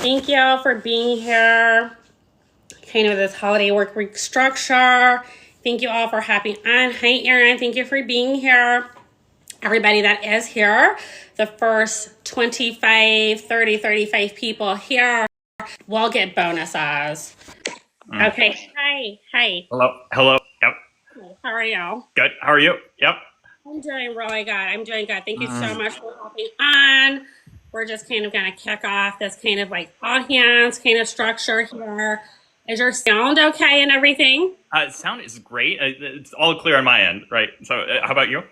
Thank you for being here. Kind of this holiday work week structure. Thank you all for hopping on. Hi, Erin. Thank you for being here. Everybody that is here, the first 25, 30, 35 people here will get bonuses. Okay. Hi. Hello. Yep. How are you? Good. How are you? Yep. I'm doing really good. Thank you so much for hopping on. We're just kind of going to kick off this kind of like all hands kind of structure here. Is your sound okay and everything? Sound is great. It's all clear on my end, right? So, how about you?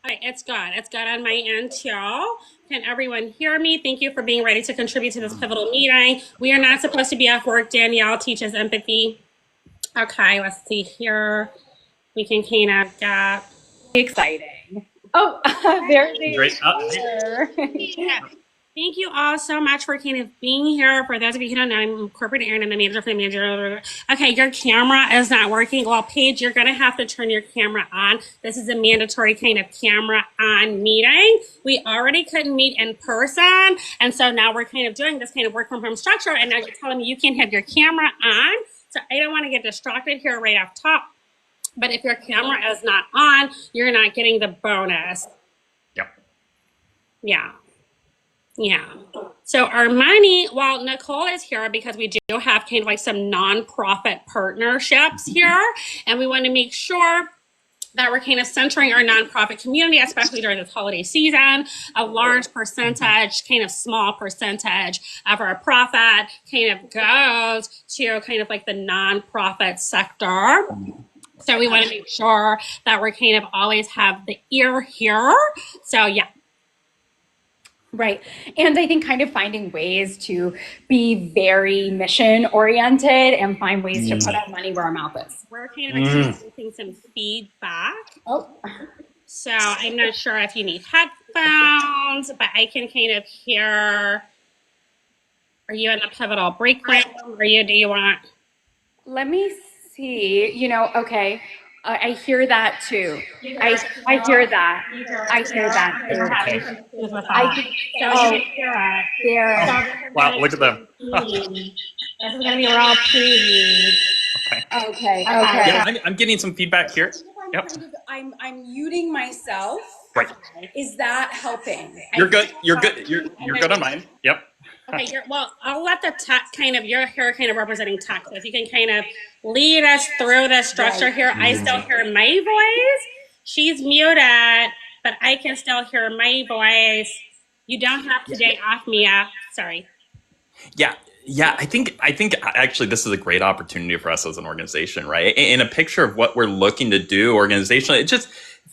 Okay, it's good. It's good on my end too. Can everyone hear me? Thank you for being ready to contribute to this pivotal meeting. We are not supposed to be off work. Danielle teaches empathy. Okay, let's see here. We can kind of get exciting. Oh, there they Great. are. Thank you all so much for kind of being here. For those of you who don't know, I'm corporate Erin and the manager for the manager. Okay, your camera is not working. Well, Paige, you're going to have to turn your camera on. This is a mandatory kind of camera on meeting. We already couldn't meet in person. And so now we're kind of doing this kind of work from home structure. And now you're telling me you can't have your camera on. So I don't want to get distracted here right off top. But if your camera is not on, you're not getting the bonus. Yep. Yeah. So our money, well, Nicole is here because we do have kind of like some nonprofit partnerships here. And we want to make sure that we're kind of centering our nonprofit community, especially during this holiday season. A large percentage, kind of small percentage of our profit kind of goes to kind of like the nonprofit sector. So we want to make sure that we're kind of always have the ear here. So yeah. Right. And I think kind of finding ways to be very mission oriented and find ways to put our money where our mouth is. We're kind of experiencing some feedback. Oh. So I'm not sure if you need headphones, but I can kind of hear. Are you in the pivotal break room? Or do you want? Let me see. Okay. I hear that too. I hear that. I hear that. There. Wow, look at them. This is going to be a raw preview. Okay. Yeah, I'm getting some feedback here. Yep. I'm muting myself. Right. Is that helping? You're good. You're good on mine. Yep. Okay, well, I'll let the tech you're here kind of representing tech. So if you can kind of lead us through the structure here. I still hear my voice. She's muted, but I can still hear my voice. You don't have to day off Mia. Sorry. Yeah. I think actually this is a great opportunity for us as an organization, right? In a picture of what we're looking to do organizationally, it's just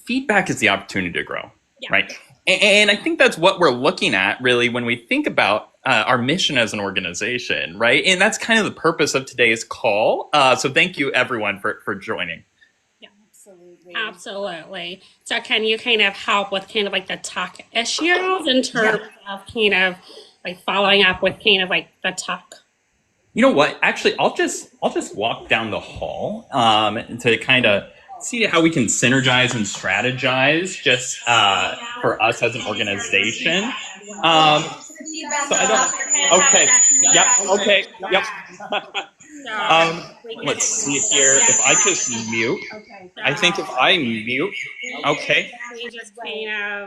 feedback is the opportunity to grow, right? And I think that's what we're looking at really when we think about our mission as an organization, right? And that's kind of the purpose of today's call. So thank you everyone for joining. Yeah, absolutely. So can you kind of help with kind of like the tech issues in terms of kind of like following up with kind of like the tech? You know what? Actually, I'll just walk down the hall to kind of see how we can synergize and strategize just for us as an organization. So I don't. Okay. Yep. Okay. Yep. Let's see here. If I just mute, I think if I mute, okay.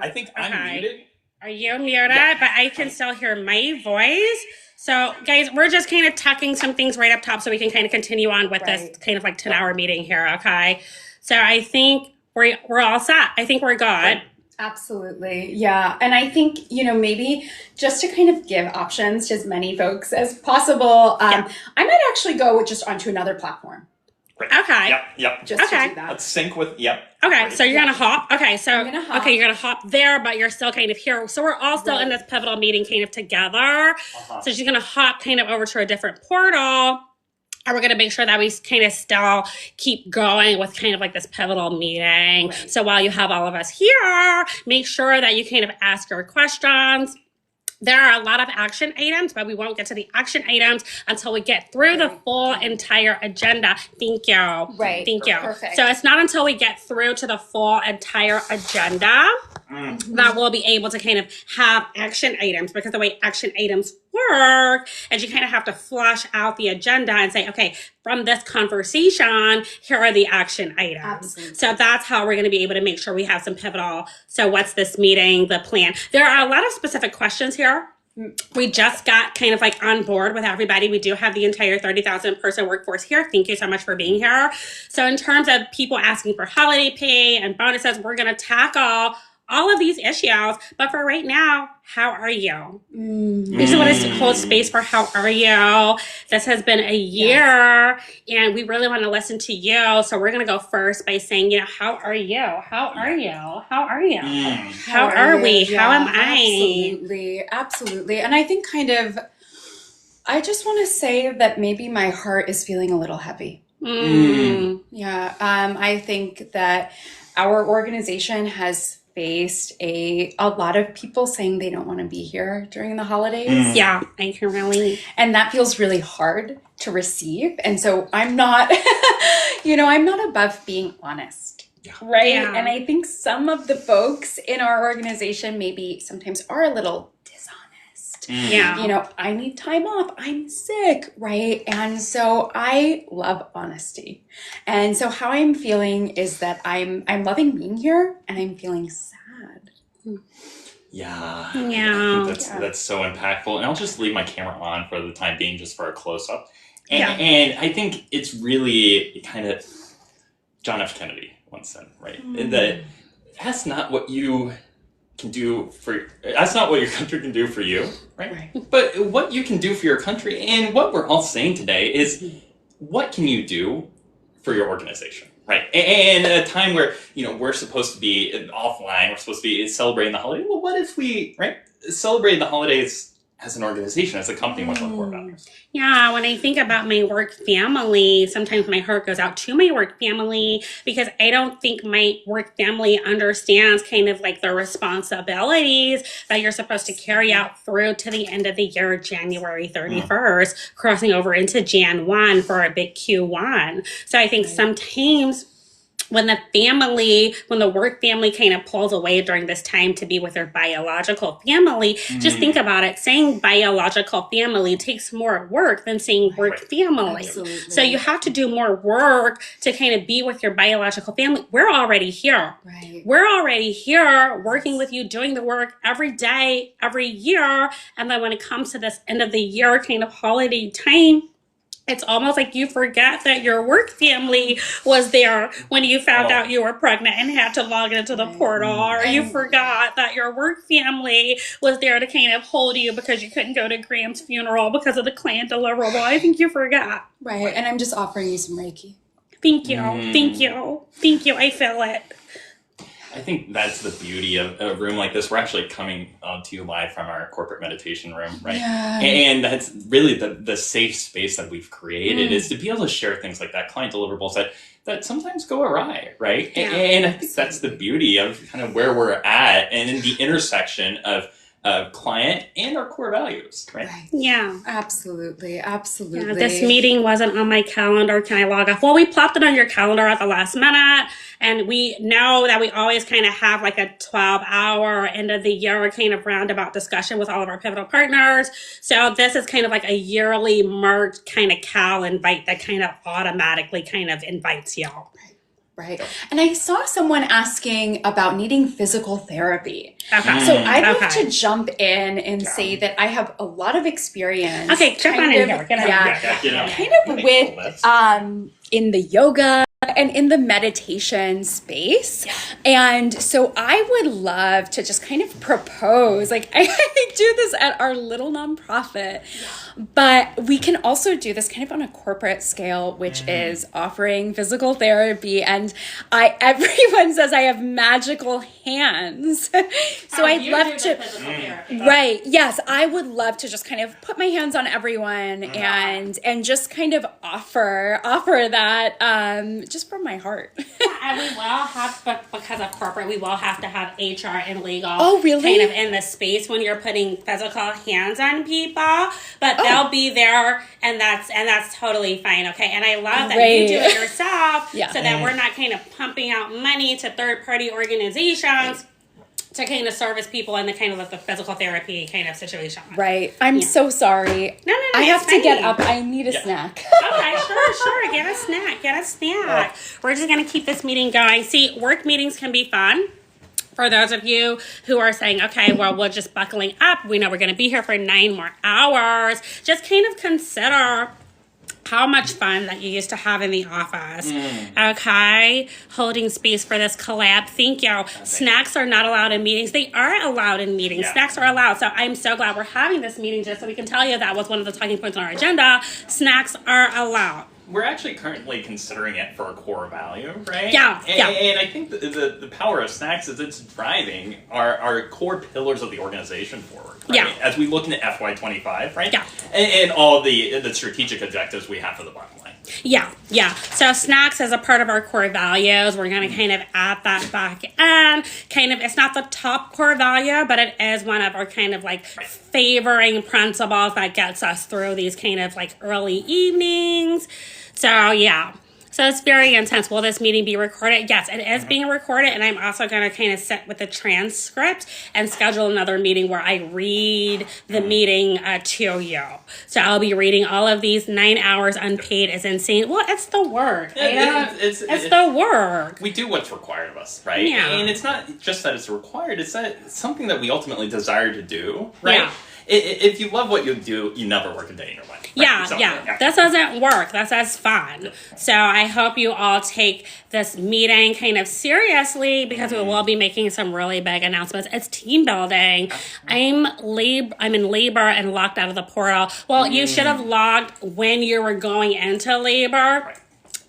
I think I'm muted. Are you muted? But I can still hear my voice. So guys, we're just kind of tucking some things right up top so we can kind of continue on with this kind of like 10-hour meeting here. Okay. So I think we're all set. I think we're good. Absolutely. Yeah. And I think, maybe just to kind of give options to as many folks as possible, I might actually go just onto another platform. Great. Okay. Yep. Just to do that. Let's sync with, Okay. So you're going to hop. Okay. So, I'm gonna hop. Okay. You're going to hop there, but you're still kind of here. So we're all still in this pivotal meeting kind of together. So she's going to hop kind of over to a different portal. And we're going to make sure that we kind of still keep going with kind of like this pivotal meeting. Right. So while you have all of us here, make sure that you kind of ask your questions. There are a lot of action items, but we won't get to the action items until we get through the full entire agenda. Thank you. Right. Thank you. Perfect. So it's not until we get through to the full entire agenda that will be able to kind of have action items, because the way action items work is you kind of have to flush out the agenda and say, okay, from this conversation, here are the action items. Absolutely. So that's how we're going to be able to make sure we have some pivotal. So what's this meeting, the plan? There are a lot of specific questions here. We just got kind of like on board with everybody. We do have the entire 30,000 person workforce here. Thank you so much for being here. So in terms of people asking for holiday pay and bonuses, we're going to tackle all of these issues. But for right now, how are you? We just want to hold space for how are you? This has been a year, and we really want to listen to you. So we're going to go first by saying, how are you? How are you? How are you? How are we? Yeah, how am I? Absolutely. And I think I just want to say that maybe my heart is feeling a little heavy. Yeah. I think that our organization has faced a lot of people saying they don't want to be here during the holidays. Yeah, I can relate. And that feels really hard to receive. And so I'm not, I'm not above being honest. Right. Yeah. And I think some of the folks in our organization maybe sometimes are a little dishonest. Yeah. I need time off. I'm sick. Right. And so I love honesty. And so how I'm feeling is that I'm loving being here, and I'm feeling sad. Yeah. Yeah. I think that's so impactful. And I'll just leave my camera on for the time being, just for a close up. And I think it's really kind of John F. Kennedy once said, right? That that's not what you can do that's not what your country can do for you, right? But what you can do for your country, and what we're all saying today is, what can you do for your organization, right? And at a time where, we're supposed to be offline, we're supposed to be celebrating the holiday. Well, what if we, celebrate the holidays as an organization, as a company, with our core values? Yeah, when I think about my work family, sometimes my heart goes out to my work family, because I don't think my work family understands kind of like the responsibilities that you're supposed to carry out through to the end of the year, January 31st, crossing over into Jan 1 for a big Q1. So I think sometimes when the work family kind of pulls away during this time to be with their biological family, just think about it. Saying biological family takes more work than saying work family. Absolutely. So you have to do more work to kind of be with your biological family. We're already here. Right. We're already here working with you, doing the work every day, every year. And then when it comes to this end of the year kind of holiday time, it's almost like you forget that your work family was there when you found out you were pregnant and had to log into the portal, or you forgot that your work family was there to kind of hold you because you couldn't go to Graham's funeral because of the client deliverable. I think you forgot. Right. And I'm just offering you some Reiki. Thank you. Thank you. Thank you. I feel it. I think that's the beauty of a room like this. We're actually coming to you live from our corporate meditation room, right? Yeah. And that's really the safe space that we've created, is to be able to share things like that, client deliverables that sometimes go awry, right? Yeah. And I think that's the beauty of kind of where we're at, and in the intersection of client and our core values, right? Yeah. Absolutely. Yeah, this meeting wasn't on my calendar. Can I log off? Well, we plopped it on your calendar at the last minute. And we know that we always kind of have like a 12-hour end of the year kind of roundabout discussion with all of our pivotal partners. So this is kind of like a yearly merged kind of cal invite that kind of automatically kind of invites y'all. Right. And I saw someone asking about needing physical therapy. Okay. So I'd love to jump in and say that I have a lot of experience. Okay, jump on in here. Kind of with in the yoga and in the meditation space. Yeah. And so I would love to just kind of propose, like I do this at our little nonprofit, but we can also do this kind of on a corporate scale, which is offering physical therapy. And everyone says I have magical hands. So I'd love to, right. Yes. I would love to just kind of put my hands on everyone and just kind of offer that, just from my heart. And we will have, but because of corporate, we will have to have HR and legal. Oh, really? Kind of in the space when you're putting physical hands on people, but they'll be there, and that's totally fine. Okay, and I love that you do it yourself, so that we're not kind of pumping out money to third-party organizations. to kind of service people in the kind of like the physical therapy kind of situation. Right. I'm so sorry. No, I have it's to get fine. up. I need a snack. Okay, sure. Get a snack. We're just going to keep this meeting going. See, work meetings can be fun. For those of you who are saying, okay, well, we're just buckling up. We know we're going to be here for 9 more hours. Just kind of consider how much fun that you used to have in the office. Okay? Holding space for this collab. Thank you. Snacks are not allowed in meetings. They are allowed in meetings. Yeah. Snacks are allowed. So I'm so glad we're having this meeting just so we can tell you that was one of the talking points on our agenda. Snacks are allowed. We're actually currently considering it for a core value, right? Yeah. And I think the power of snacks is it's driving our core pillars of the organization forward. Right? Yeah. As we look into FY25, right? Yeah. And all the strategic objectives we have for the bottom line. Yeah. So snacks is a part of our core values. We're going to kind of add that back in. Kind of, it's not the top core value, but it is one of our kind of like favoring principles that gets us through these kind of like early evenings. So yeah. So it's very intense. Will this meeting be recorded? Yes, it is being recorded, and I'm also going to kind of sit with the transcript and schedule another meeting where I read the meeting to you. So I'll be reading all of these. 9 hours unpaid is insane. Well, it's the work. It's the work. We do what's required of us, right? Yeah. And it's not just that it's required, it's that it's something that we ultimately desire to do, right? Yeah. If you love what you do, you never work a day in your life. Right? Yeah. This doesn't work. This is fun. So I hope you all take this meeting kind of seriously because we will be making some really big announcements. It's team building. I'm in labor and locked out of the portal. Well, you should have logged when you were going into labor.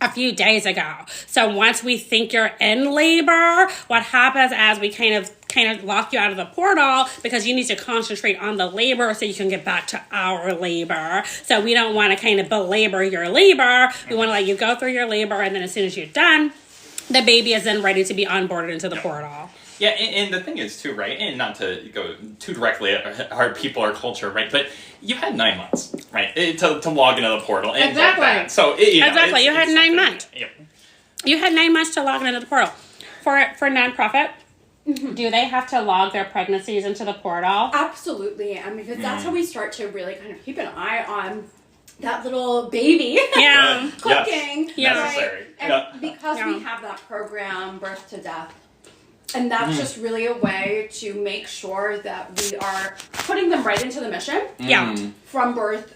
A few days ago. So once we think you're in labor, what happens as we kind of lock you out of the portal because you need to concentrate on the labor so you can get back to our labor. So we don't want to kind of belabor your labor. We want to let you go through your labor, and then as soon as you're done, the baby is then ready to be onboarded into the portal. Yeah, and the thing is, too, right, and not to go too directly at our people, our culture, right, but you had 9 months, right, to log into the portal. And Exactly. Like that. So, You had 9 months. Yep. You had 9 months to log into the portal. For nonprofit, do they have to log their pregnancies into the portal? Absolutely. Because that's how we start to really kind of keep an eye on that little baby Yeah. cooking. Yes. Right? Necessary. And because Yeah. we have that program, Birth to Death, and that's just really a way to make sure that we are putting them right into the mission Yeah. from birth,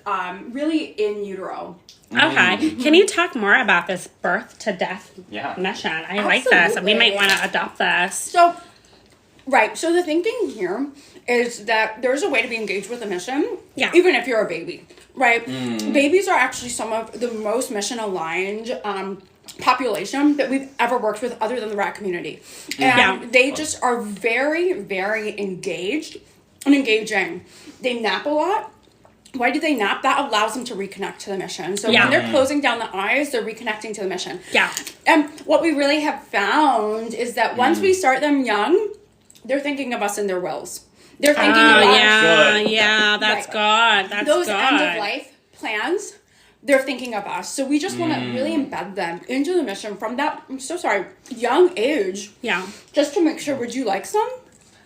really in utero. Okay. Can you talk more about this birth to death mission? I like this. We might want to adopt this. So the thinking here is that there's a way to be engaged with a mission, even if you're a baby, right? Babies are actually some of the most mission aligned population that we've ever worked with other than the rat community. And they just are very, very engaged and engaging. They nap a lot. Why do they nap? That allows them to reconnect to the mission. So when they're closing down the eyes, they're reconnecting to the mission. Yeah. And what we really have found is that once we start them young, they're thinking of us in their wills. They're thinking of us. Yeah, that's good. That's those good. end of life plans. They're thinking of us. So we just want to really embed them into the mission from that, young age. Yeah. Just to make sure, would you like some?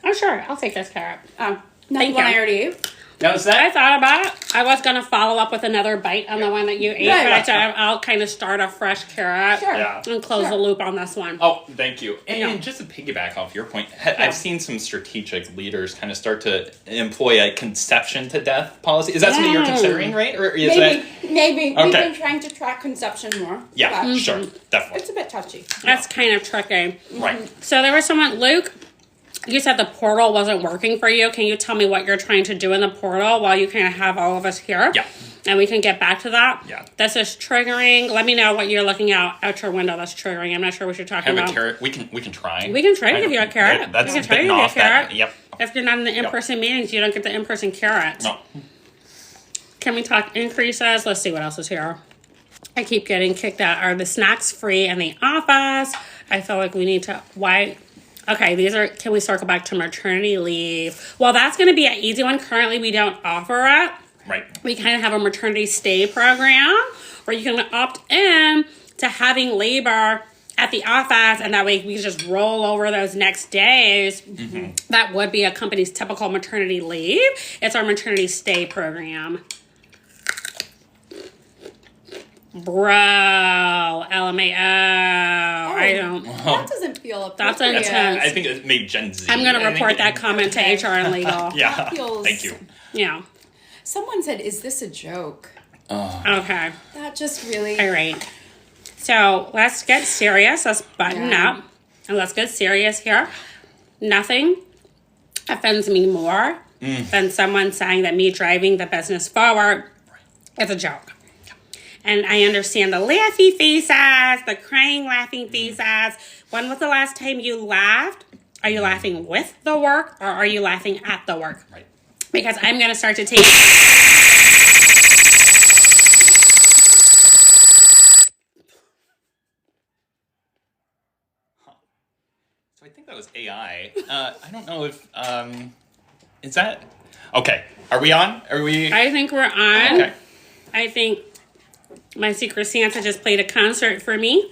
Oh, sure. I'll take this carrot. Not Thank the one you. I already ate. Now, is I that... thought about it. I was going to follow up with another bite on the one that you ate, but I said I'll kind of start a fresh carrot and close the loop on this one. Oh, thank you. And just to piggyback off your point, I've seen some strategic leaders kind of start to employ a conception to death policy. Is that something you're considering, right? Or is Maybe. Okay. We've been trying to track conception more. Yeah, sure. Definitely. It's a bit touchy. That's kind of tricky. Right. So there was someone, Luke, you said the portal wasn't working for you. Can you tell me what you're trying to do in the portal while you kind of have all of us here? Yeah. And we can get back to that. Yeah. This is triggering. Let me know what you're looking out your window that's triggering. I'm not sure what you're talking Have about. a carrot. We can try. We can try to give you a carrot. Yeah, that's we can try to bitten give you a off that. carrot. Yep. If you're not in the in-person meetings, you don't get the in-person carrot. No. Can we talk increases? Let's see what else is here. I keep getting kicked out. Are the snacks free in the office? I feel like we need to... Why... Okay, can we circle back to maternity leave? Well, that's going to be an easy one. Currently, we don't offer it. Right. We kind of have a maternity stay program where you can opt in to having labor at the office, and that way we can just roll over those next days. That would be a company's typical maternity leave. It's our maternity stay program. Bro, LMAO. I don't. That doesn't feel appropriate. That's intense. I think it made Gen Z. I'm going to report that comment to HR and legal. Yeah. feels- Thank you. Yeah. Someone said, "Is this a joke?" Okay. That just really. All right. So let's get serious. Let's button up. And let's get serious here. Nothing offends me more than someone saying that me driving the business forward is a joke. And I understand the laughy faces, the crying laughing faces. When was the last time you laughed? Are you laughing with the work or are you laughing at the work? Right. Because I'm going to start to take... So I think that was AI. I don't know if is that okay? Are we on? Are we? I think we're on. Okay. I think my Secret Santa just played a concert for me.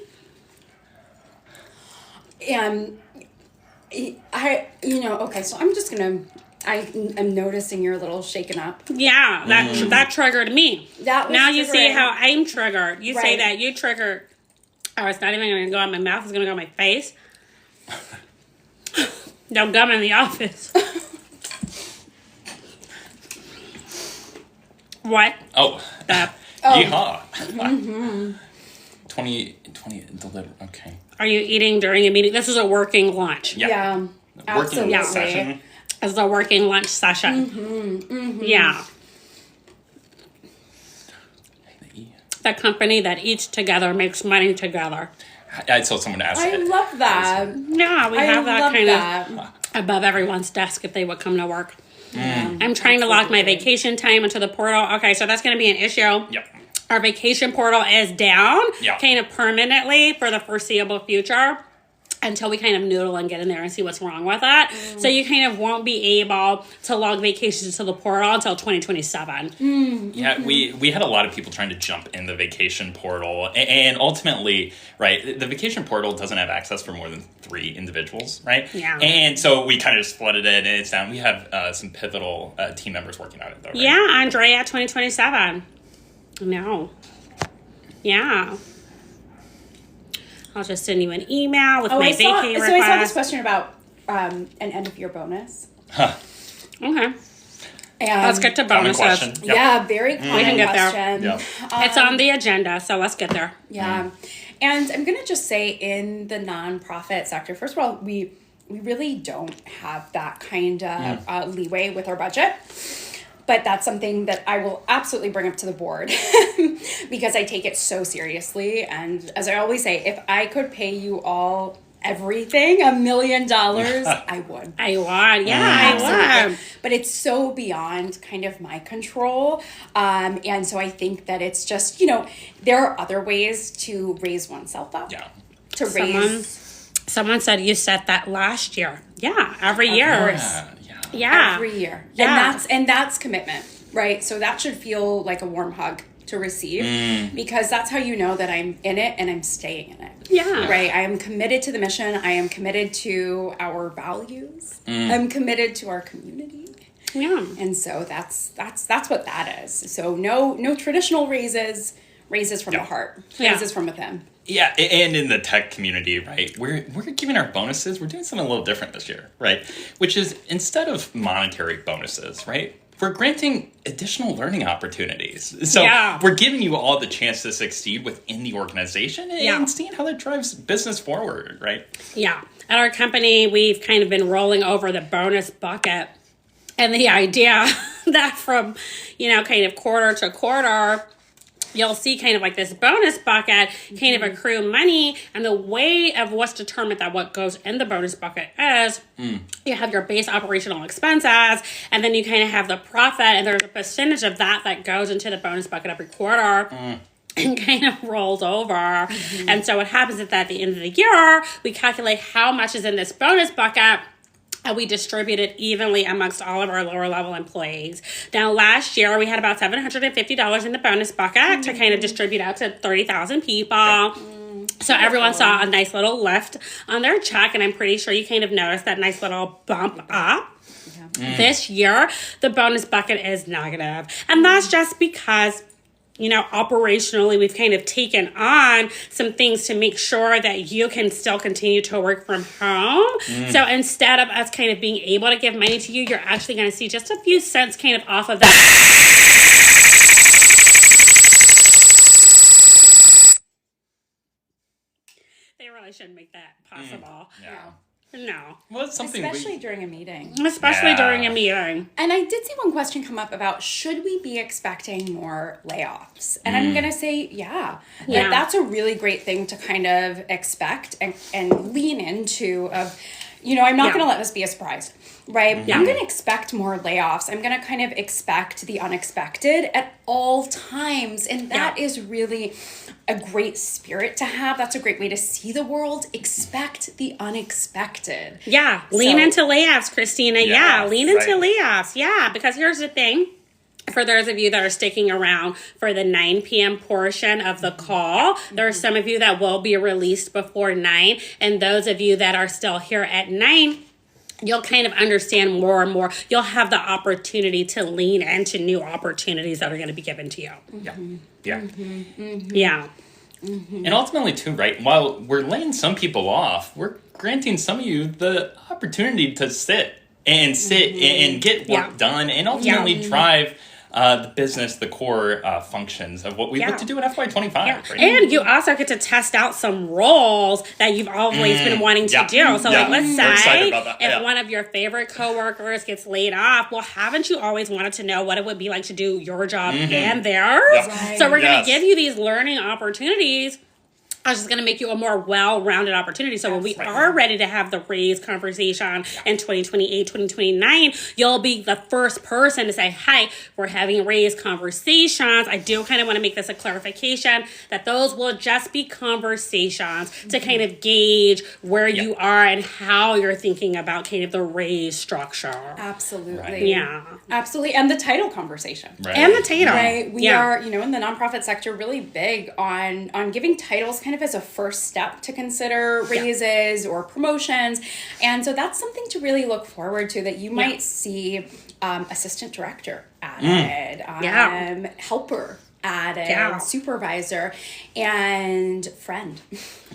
And okay, so I'm just gonna. I'm noticing you're a little shaken up. Yeah, that triggered me. That was now you see triggering. how I'm triggered. You say Right. that you triggered. Oh, it's not even going to go on my mouth. It's going to go on my face. No gum in the office. What? Oh. The, Yeehaw. 20 deliver. Okay. are you eating during a meeting? This is a working lunch. Yeah. Working absolutely. session. This is a working lunch session. Yeah. The company that eats together makes money together. I saw someone ask. I love that. Yeah, we have that love kind that. of above everyone's desk if they would come to work. I'm trying to lock my vacation time into the portal. Okay, so that's going to be an issue. Yep. Our vacation portal is down Yeah. kind of permanently for the foreseeable future until we kind of noodle and get in there and see what's wrong with it. So you kind of won't be able to log vacations to the portal until 2027. Yeah, we had a lot of people trying to jump in the vacation portal, and ultimately, right, the vacation portal doesn't have access for more than 3 individuals, right? Yeah. And so we kind of just flooded it, and it's down. We have some pivotal team members working on it, though, right? Yeah, Andrea, 2027. No. Yeah. I'll just send you an email with my vacay request. So I saw this question about an end of year bonus. Huh. Okay. And Let's get to Common bonuses. question. Yep. Yeah, very common can get there. question. Yep. It's on the agenda, so let's get there. Yeah. And I'm going to just say in the nonprofit sector, first of all, we really don't have that kind of leeway with our budget. But that's something that I will absolutely bring up to the board because I take it so seriously. And as I always say, if I could pay you all everything, $1 million, I would. I would. Yeah, I Absolutely. would. But it's so beyond kind of my control. And so I think that it's just, there are other ways to raise oneself up. Yeah. To raise Someone said you said that last year. Yeah, every year. Yeah. Yeah. every year. Yeah. And that's commitment, right? So that should feel like a warm hug to receive because that's how you know that I'm in it and I'm staying in it. Yeah. Right. I am committed to the mission. I am committed to our values. I'm committed to our community. Yeah. And so that's what that is. So no traditional raises from the heart. Yeah. Raises from within. Yeah, and in the tech community, right, we're giving our bonuses, we're doing something a little different this year, right? Which is, instead of monetary bonuses, right, we're granting additional learning opportunities. So we're giving you all the chance to succeed within the organization and seeing how that drives business forward, right? Yeah. At our company, we've kind of been rolling over the bonus bucket. And the idea that from, kind of quarter to quarter, you'll see kind of like this bonus bucket kind of accrue money. And the way of what's determined that what goes in the bonus bucket is you have your base operational expenses, and then you kind of have the profit, and there's a percentage of that goes into the bonus bucket every quarter. And kind of rolls over. And so what happens is that at the end of the year, we calculate how much is in this bonus bucket, and we distribute it evenly amongst all of our lower level employees. Now, last year, we had about $750 in the bonus bucket to kind of distribute out to 30,000 people. So everyone saw a nice little lift on their check, and I'm pretty sure you kind of noticed that nice little bump up. This year, the bonus bucket is negative. And that's just because, operationally, we've kind of taken on some things to make sure that you can still continue to work from home. So instead of us kind of being able to give money to you, you're actually going to see just a few cents kind of off of that. They really shouldn't make that possible. Yeah. No. Well, it's something Especially during a meeting. Especially during a meeting. And I did see one question come up about, should we be expecting more layoffs? And I'm going to say, yeah. That's a really great thing to kind of expect and lean into of, I'm not going to let this be a surprise, right? I'm going to expect more layoffs. I'm going to kind of expect the unexpected at all times. And that is really a great spirit to have. That's a great way to see the world. Expect the unexpected. Yeah. Lean into layoffs, Christina. Lean into layoffs. Yeah. Because here's the thing. For those of you that are sticking around for the 9 p.m. portion of the call, there are some of you that will be released before 9. And those of you that are still here at 9, you'll kind of understand more and more. You'll have the opportunity to lean into new opportunities that are going to be given to you. Yeah. And ultimately, too, right, while we're laying some people off, we're granting some of you the opportunity to sit and get work done and ultimately drive the business, the core functions of what we look to do in FY25. Right? And you also get to test out some roles that you've always been wanting to do. So let's say if one of your favorite coworkers gets laid off, well, haven't you always wanted to know what it would be like to do your job and theirs? Right. So we're going to give you these learning opportunities. It's just going to make you a more well-rounded opportunity. So when we are ready to have the raise conversation in 2028, 2029, you'll be the first person to say, hi, we're having raise conversations. I do kind of want to make this a clarification that those will just be conversations to kind of gauge where you are and how you're thinking about kind of the raise structure. Absolutely. Right. Yeah. Absolutely. And the title conversation. Right. And the title. Right. We are, in the nonprofit sector, really big on giving titles kind of as a first step to consider raises or promotions. And so that's something to really look forward to, that you might see assistant director added, helper added, supervisor, and friend.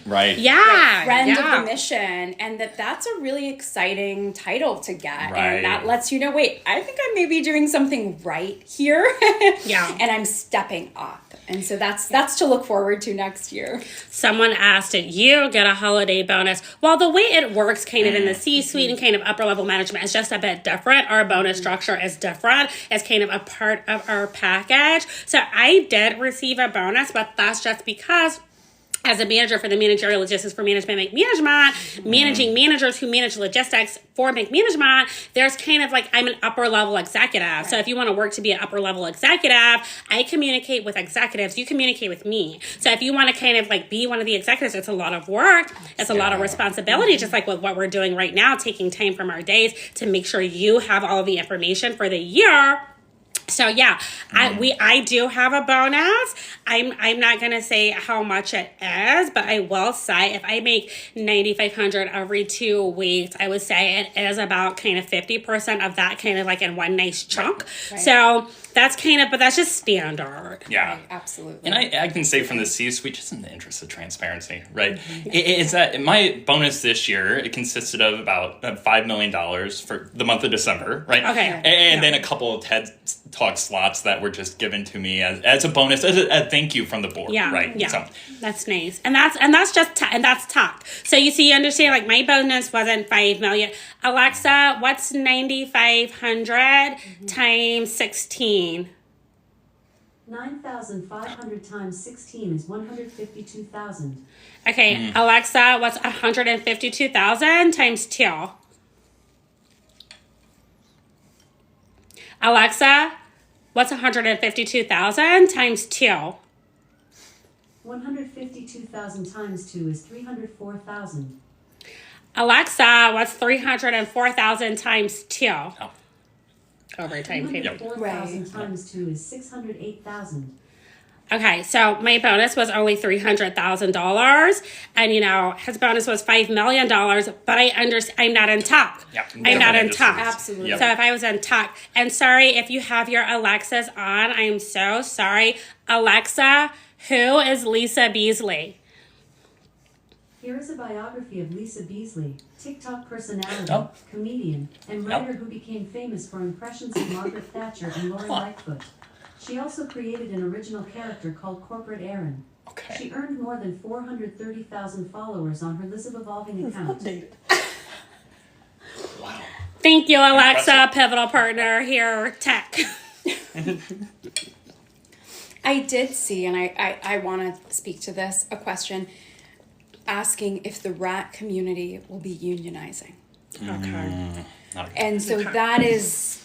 Right. Yeah. Friend of the mission. And that's a really exciting title to get. Right. And that lets you know, wait, I think I may be doing something right here. And I'm stepping up. And so that's to look forward to next year. Someone asked, did you get a holiday bonus? Well, the way it works kind of in the C-suite and kind of upper level management is just a bit different. Our bonus structure is different. It's kind of a part of our package. So I did receive a bonus, but that's just because as a manager for the managerial logistics for Management Bank Management, managing managers who manage logistics for bank management, there's kind of like, I'm an upper level executive. Right. So if you want to work to be an upper level executive, I communicate with executives. You communicate with me. So if you want to kind of like be one of the executives, it's a lot of work. It's a lot of responsibility, just like with what we're doing right now, taking time from our days to make sure you have all of the information for the year. So I do have a bonus. I'm not gonna say how much it is, but I will say if I make $9,500 every 2 weeks, I would say it is about kind of 50% of that, kind of like in one nice chunk. Right. So that's but that's just standard. Yeah, right, absolutely. And I can say from the C-suite, just in the interest of transparency, right? Is that my bonus this year? It consisted of about $5 million for the month of December, right? Okay, and then a couple of TED Talk slots that were just given to me as a bonus, as a thank you from the board. Yeah, right. Yeah, so that's nice, and that's talk. So you understand, like my bonus wasn't $5 million. Alexa, what's 9,500 times 16? 9,500 times 16 is 152,000. Okay, Alexa, what's 152,000 times 2? Alexa, what's 152,000 times 2? 152,000 times 2 is 304,000. Alexa, what's 304,000 times 2? Oh. Over time. 304,000 times 2 is 608,000. Okay, so my bonus was only $300,000, and his bonus was $5 million. But I'm not in tech. Yeah, I'm not in tech. Absolutely. Yep. So if I was in tech, and sorry if you have your Alexas on, I am so sorry. Alexa, who is Lisa Beasley? Here is a biography of Lisa Beasley, TikTok personality, Oh. comedian, and writer who became famous for impressions of Margaret Thatcher and Lori Lightfoot. She also created an original character called Corporate Erin. Okay. She earned more than 430,000 followers on her Liz Evolving account. Wow. Thank you, Alexa, Impressive. pivotal partner here, tech. I did see, and I want to speak to this, a question asking if the rat community will be unionizing. Okay. And so Okay. that is,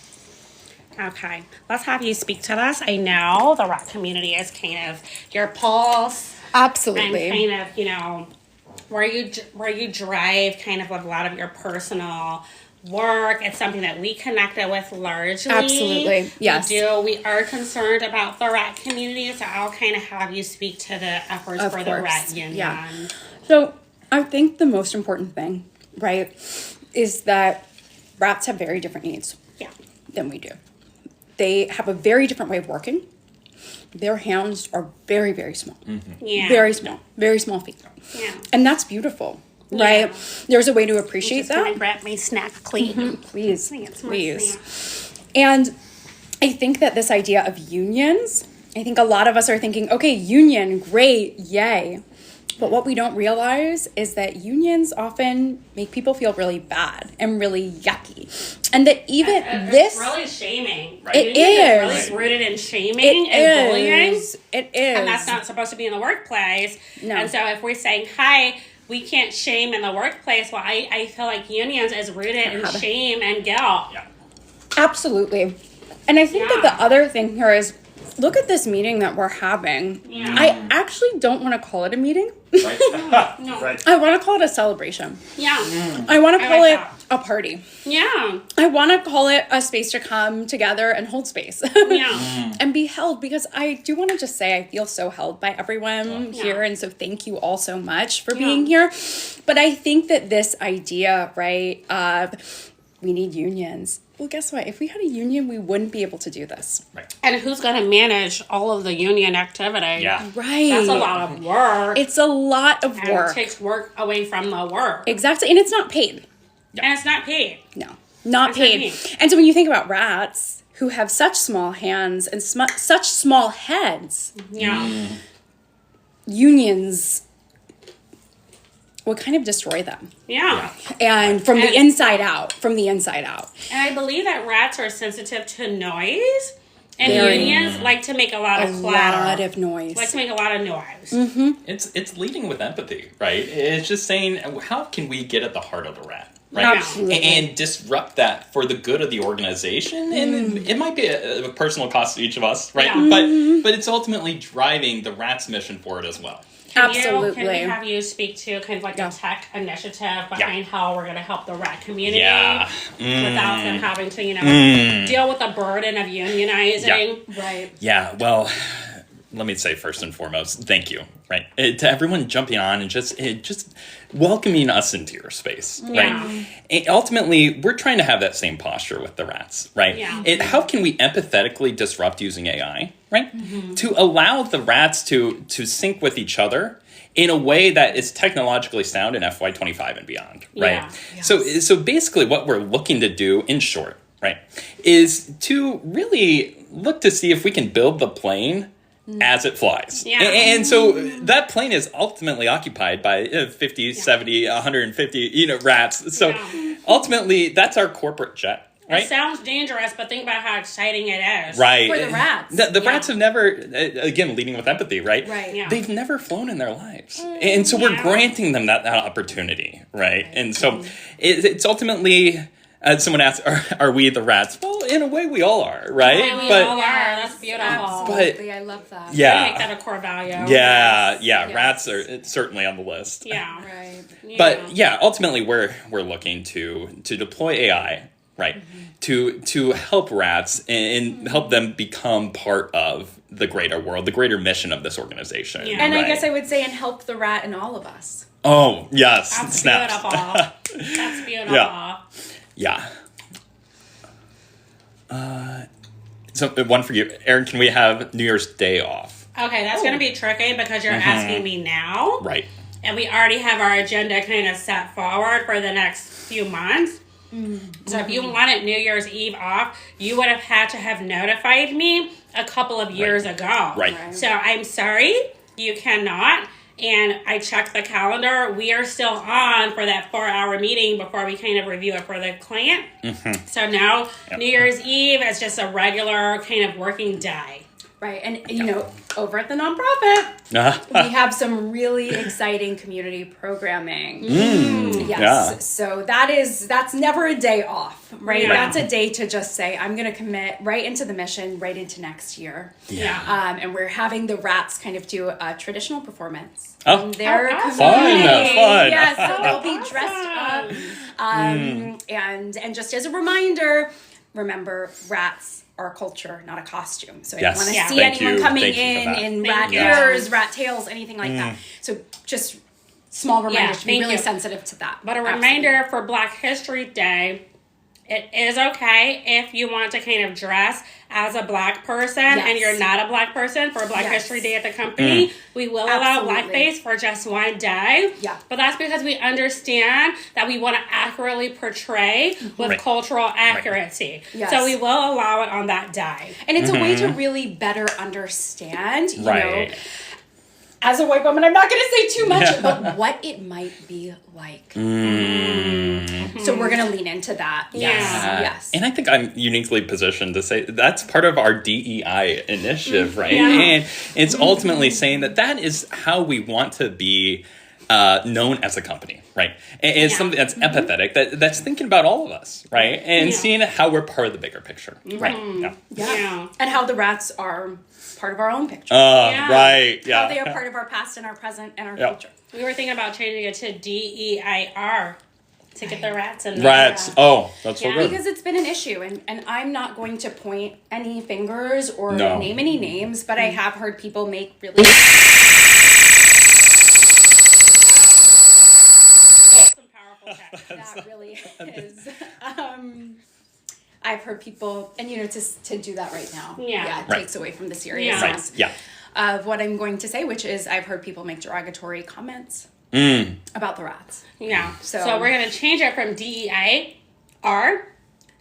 Okay, let's have you speak to this. I know the rock community is kind of your pulse absolutely. and kind of, where you drive kind of a lot of your personal work. It's something that we connected with largely. Absolutely, yes. We are concerned about the rat community, so I'll kind of have you speak to the efforts Of for the course, rat union. yeah. So I think the most important thing, right, is that rats have very different needs Yeah. than we do. They have a very different way of working. Their hands are very, very small. Yeah. Very small feet. Yeah. And that's beautiful, Yeah. right? There's a way to appreciate Just gonna that. grab my snack, please. Please, Thanks, more please. And I think that this idea of unions, I think a lot of us are thinking, okay, union, great, yay. But what we don't realize is that unions often make people feel really bad and really yucky. And that even this... It's really shaming. Right. It Union is. really rooted in shaming and bullying. It is. And that's not supposed to be in the workplace. No. And so if we're saying, hi, we can't shame in the workplace, well, I feel like unions is rooted in shame and guilt. Yeah. Absolutely. And I think that Yeah. the other thing here is, look at this meeting that we're having. Yeah. I actually don't want to call it a meeting. Right. No. Right. I want to call it a celebration. Yeah. I want to I call like it that. a party. Yeah. I want to call it a space to come together and hold space. Yeah. And be held, because I do want to just say I feel so held by everyone here, and so thank you all so much for being here. But I think that this idea, right, of we need unions. Well, guess what? If we had a union, we wouldn't be able to do this. Right. And who's going to manage all of the union activity? Yeah. Right. That's a lot of work. It's a lot of and work. it takes work away from the work. Exactly. And it's not paid. And it's not paid. No, not It's not paid. paid. And so when you think about rats who have such small hands and such small heads, Yeah. unions would kind of destroy them. Yeah. And from the And- inside out, And I believe that rats are sensitive to noise. And Very. unions like to make a lot A of clatter. lot of noise. Like to make a lot of noise. It's leading with empathy, right? It's just saying, how can we get at the heart of the rat, right? Absolutely. And disrupt that for the good of the organization. And it might be a personal cost to each of us, right? Yeah. But it's ultimately driving the rat's mission forward as well. Absolutely. Can we have you speak to kind of like a tech initiative behind how we're going to help the rat community Yeah. without them having to, deal with the burden of unionizing? Right. Yeah, well, let me say first and foremost, thank you, right? To everyone jumping on and just welcoming us into your space, Yeah. right? And ultimately, we're trying to have that same posture with the rats, right? Yeah. How can we empathetically disrupt using AI, right? To allow the rats to sync with each other in a way that is technologically sound in FY25 and beyond, right? Yeah. So basically what we're looking to do, in short, right, is to really look to see if we can build the plane as it flies. Yeah. And so that plane is ultimately occupied by 50, 70, 150, rats. So ultimately, that's our corporate jet. Right? It sounds dangerous, but think about how exciting it is. Right. For the rats. The Yeah. rats have never, again, leading with empathy, right? Right. Yeah. They've never flown in their lives. And so we're Yeah. granting them that opportunity, right? And so it's ultimately, someone asked, are we the rats? Well, in a way, we all are, right? Yeah, we but all are. That's beautiful. Absolutely. I love that. Make yeah. that a core value. Yeah, Yes. rats are certainly on the list. Yeah. Right. But yeah, ultimately we're looking to deploy AI, right? To help rats and help them become part of the greater world, the greater mission of this organization. Yeah. And I right? guess I would say, and help the rat in all of us. Oh, yes. That's Snaps. beautiful. That's beautiful. Yeah. So one for you. Erin, can we have New Year's Day off? Okay, that's going to be tricky because you're asking me now. Right. And we already have our agenda kind of set forward for the next few months. So if you wanted New Year's Eve off, you would have had to have notified me a couple of years ago. Right. So I'm sorry, you cannot. And I checked the calendar. We are still on for that 4-hour meeting before we kind of review it for the client. So now New Year's Eve is just a regular kind of working day. Right. And, you know, over at the nonprofit, we have some really exciting community programming. Yes. Yeah. So that's never a day off, right? Yeah. That's a day to just say, I'm going to commit right into the mission, right into next year. Yeah. And we're having the rats kind of do a traditional performance. Oh. In their awesome. community. Fun. Yes, so they'll be dressed up. And just as a reminder, remember, rats are a culture, not a costume. So I don't Yes. want to Yeah. see Thank anyone you. coming Thank you for in that. in Thank rat you. ears, rat tails, anything like that. So just small reminders to be thank really you. sensitive to that. But a Absolutely. reminder for Black History Day, it is okay if you want to kind of dress as a Black person and Yes. you're not a Black person for Black Yes. History Day at the company. We will allow Absolutely. blackface for just one day. Yeah. But that's because we understand that we want to accurately portray with Right. cultural accuracy. Yes. So we will allow it on that day. And it's a way to really better understand, you Right. know, as a white woman, I'm not going to say too much, but what it might be like. So we're going to lean into that. Yes. Yeah. Yes. And I think I'm uniquely positioned to say that's part of our DEI initiative, right? Yeah. And it's ultimately saying that is how we want to be known as a company, right? And it's Yeah. something that's empathetic, that's thinking about all of us, right? And Yeah. seeing how we're part of the bigger picture, right? Yeah. Yeah. And how the rats are part of our own picture. Yeah. Right. Yeah. How they are part of our past and our present and our Yeah. future. We were thinking about changing it to DEIR to get the rats in there. Rats. Oh, that's so Yeah. good. Because it's been an issue, and I'm not going to point any fingers or No. name any names, but I have heard people make really Some powerful text. that really is. I've heard people, and you know, to do that right now, Yeah. it Right. takes away from the Right. seriousness Yeah. of what I'm going to say, which is I've heard people make derogatory comments about the rats. Yeah. So- So we're going to change it from DEIR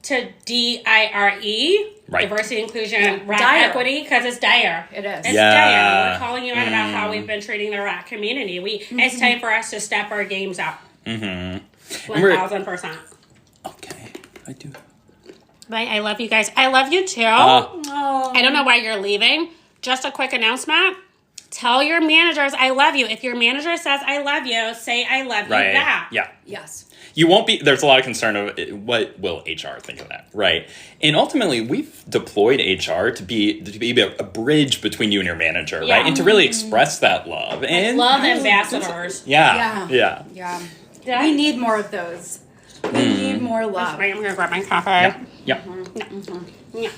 to DIRE. Right. Diversity, inclusion, rat Dire. equity, because it's dire. It is. It's Yeah. dire. We're calling you out about how we've been treating the rat community. It's time for us to step our games up. 1,000%. Okay. I do. Bye. I love you guys. I love you too. Oh. I don't know why you're leaving. Just a quick announcement. Tell your managers I love you. If your manager says I love you, say I love Right. you back. Yeah. Yes. You won't be, there's a lot of concern of what will HR think of that, right? And ultimately, we've deployed HR to be a bridge between you and your manager, Yeah. right? And to really express that love. And Love ambassadors. Yeah. Yeah. Yeah. Yeah. We need more of those. We need more love. Right, I'm going to grab my coffee. Yeah. Yeah.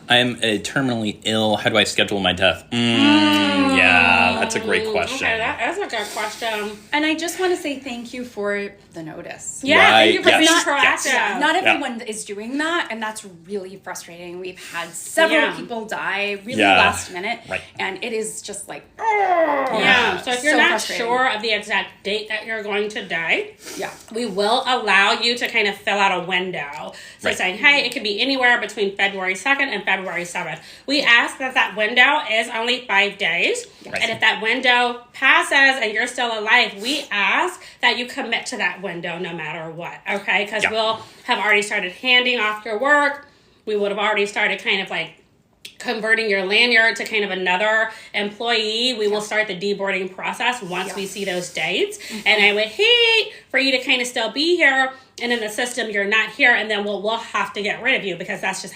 I am terminally ill. How do I schedule my death? Yeah, that's a great question. Okay, that is a good question. And I just want to say thank you for the notice. Yeah, Right, thank you for being yes, proactive. yes. Not everyone is doing that, and that's really frustrating. We've had several Yeah. people die really Yeah. last minute, Right. and it is just like, Yeah, so if you're So not frustrating. sure of the exact date that you're going to die, yeah. we will allow you to kind of fill out a window. So Right. saying, hey, it could be anywhere between February 2nd and February 7th. We ask that window is only 5 days. Right. And if that window passes and you're still alive, we ask that you commit to that window no matter what, okay? Because Yeah. we'll have already started handing off your work. We would have already started kind of like converting your lanyard to kind of another employee. We will start the deboarding process once we see those dates. And I would hate for you to kind of still be here and in the system you're not here, and then we'll have to get rid of you because that's just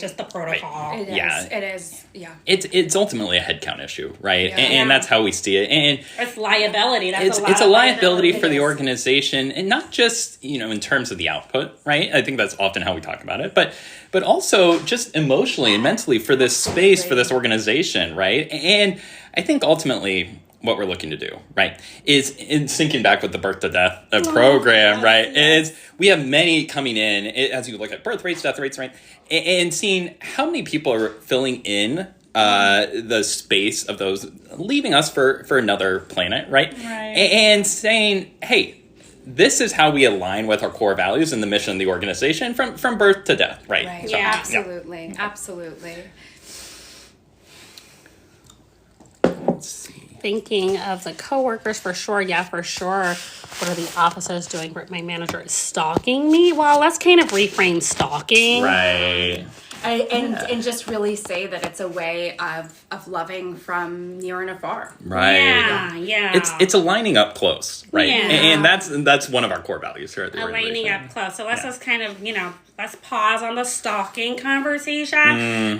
just the protocol. It is. Yeah. It is. Yeah. It's ultimately a headcount issue, right? Yeah. And that's how we see it. And It's liability. That's it's a liability for It the is. organization, and not just, in terms of the output, right? I think that's often how we talk about it, but also just emotionally and mentally for this space, for this organization, right? And I think ultimately what we're looking to do, right, is in syncing back with the birth to death program, right, is we have many coming in, as you look at birth rates, death rates, right, and seeing how many people are filling in the space of those leaving us for another planet, right? And saying, hey, this is how we align with our core values and the mission of the organization from birth to death, right? Right. So, Yeah. Absolutely. Absolutely. let's see. Thinking of the coworkers for sure. Yeah, for sure. What are the officers doing? My manager is stalking me. Well, let's kind of reframe stalking. Right. And just really say that it's a way of loving from near and afar. Right. Yeah. It's aligning up close, right? Yeah. And that's one of our core values here at the Lining organization. up close. So let's just kind of, let's pause on the stalking conversation.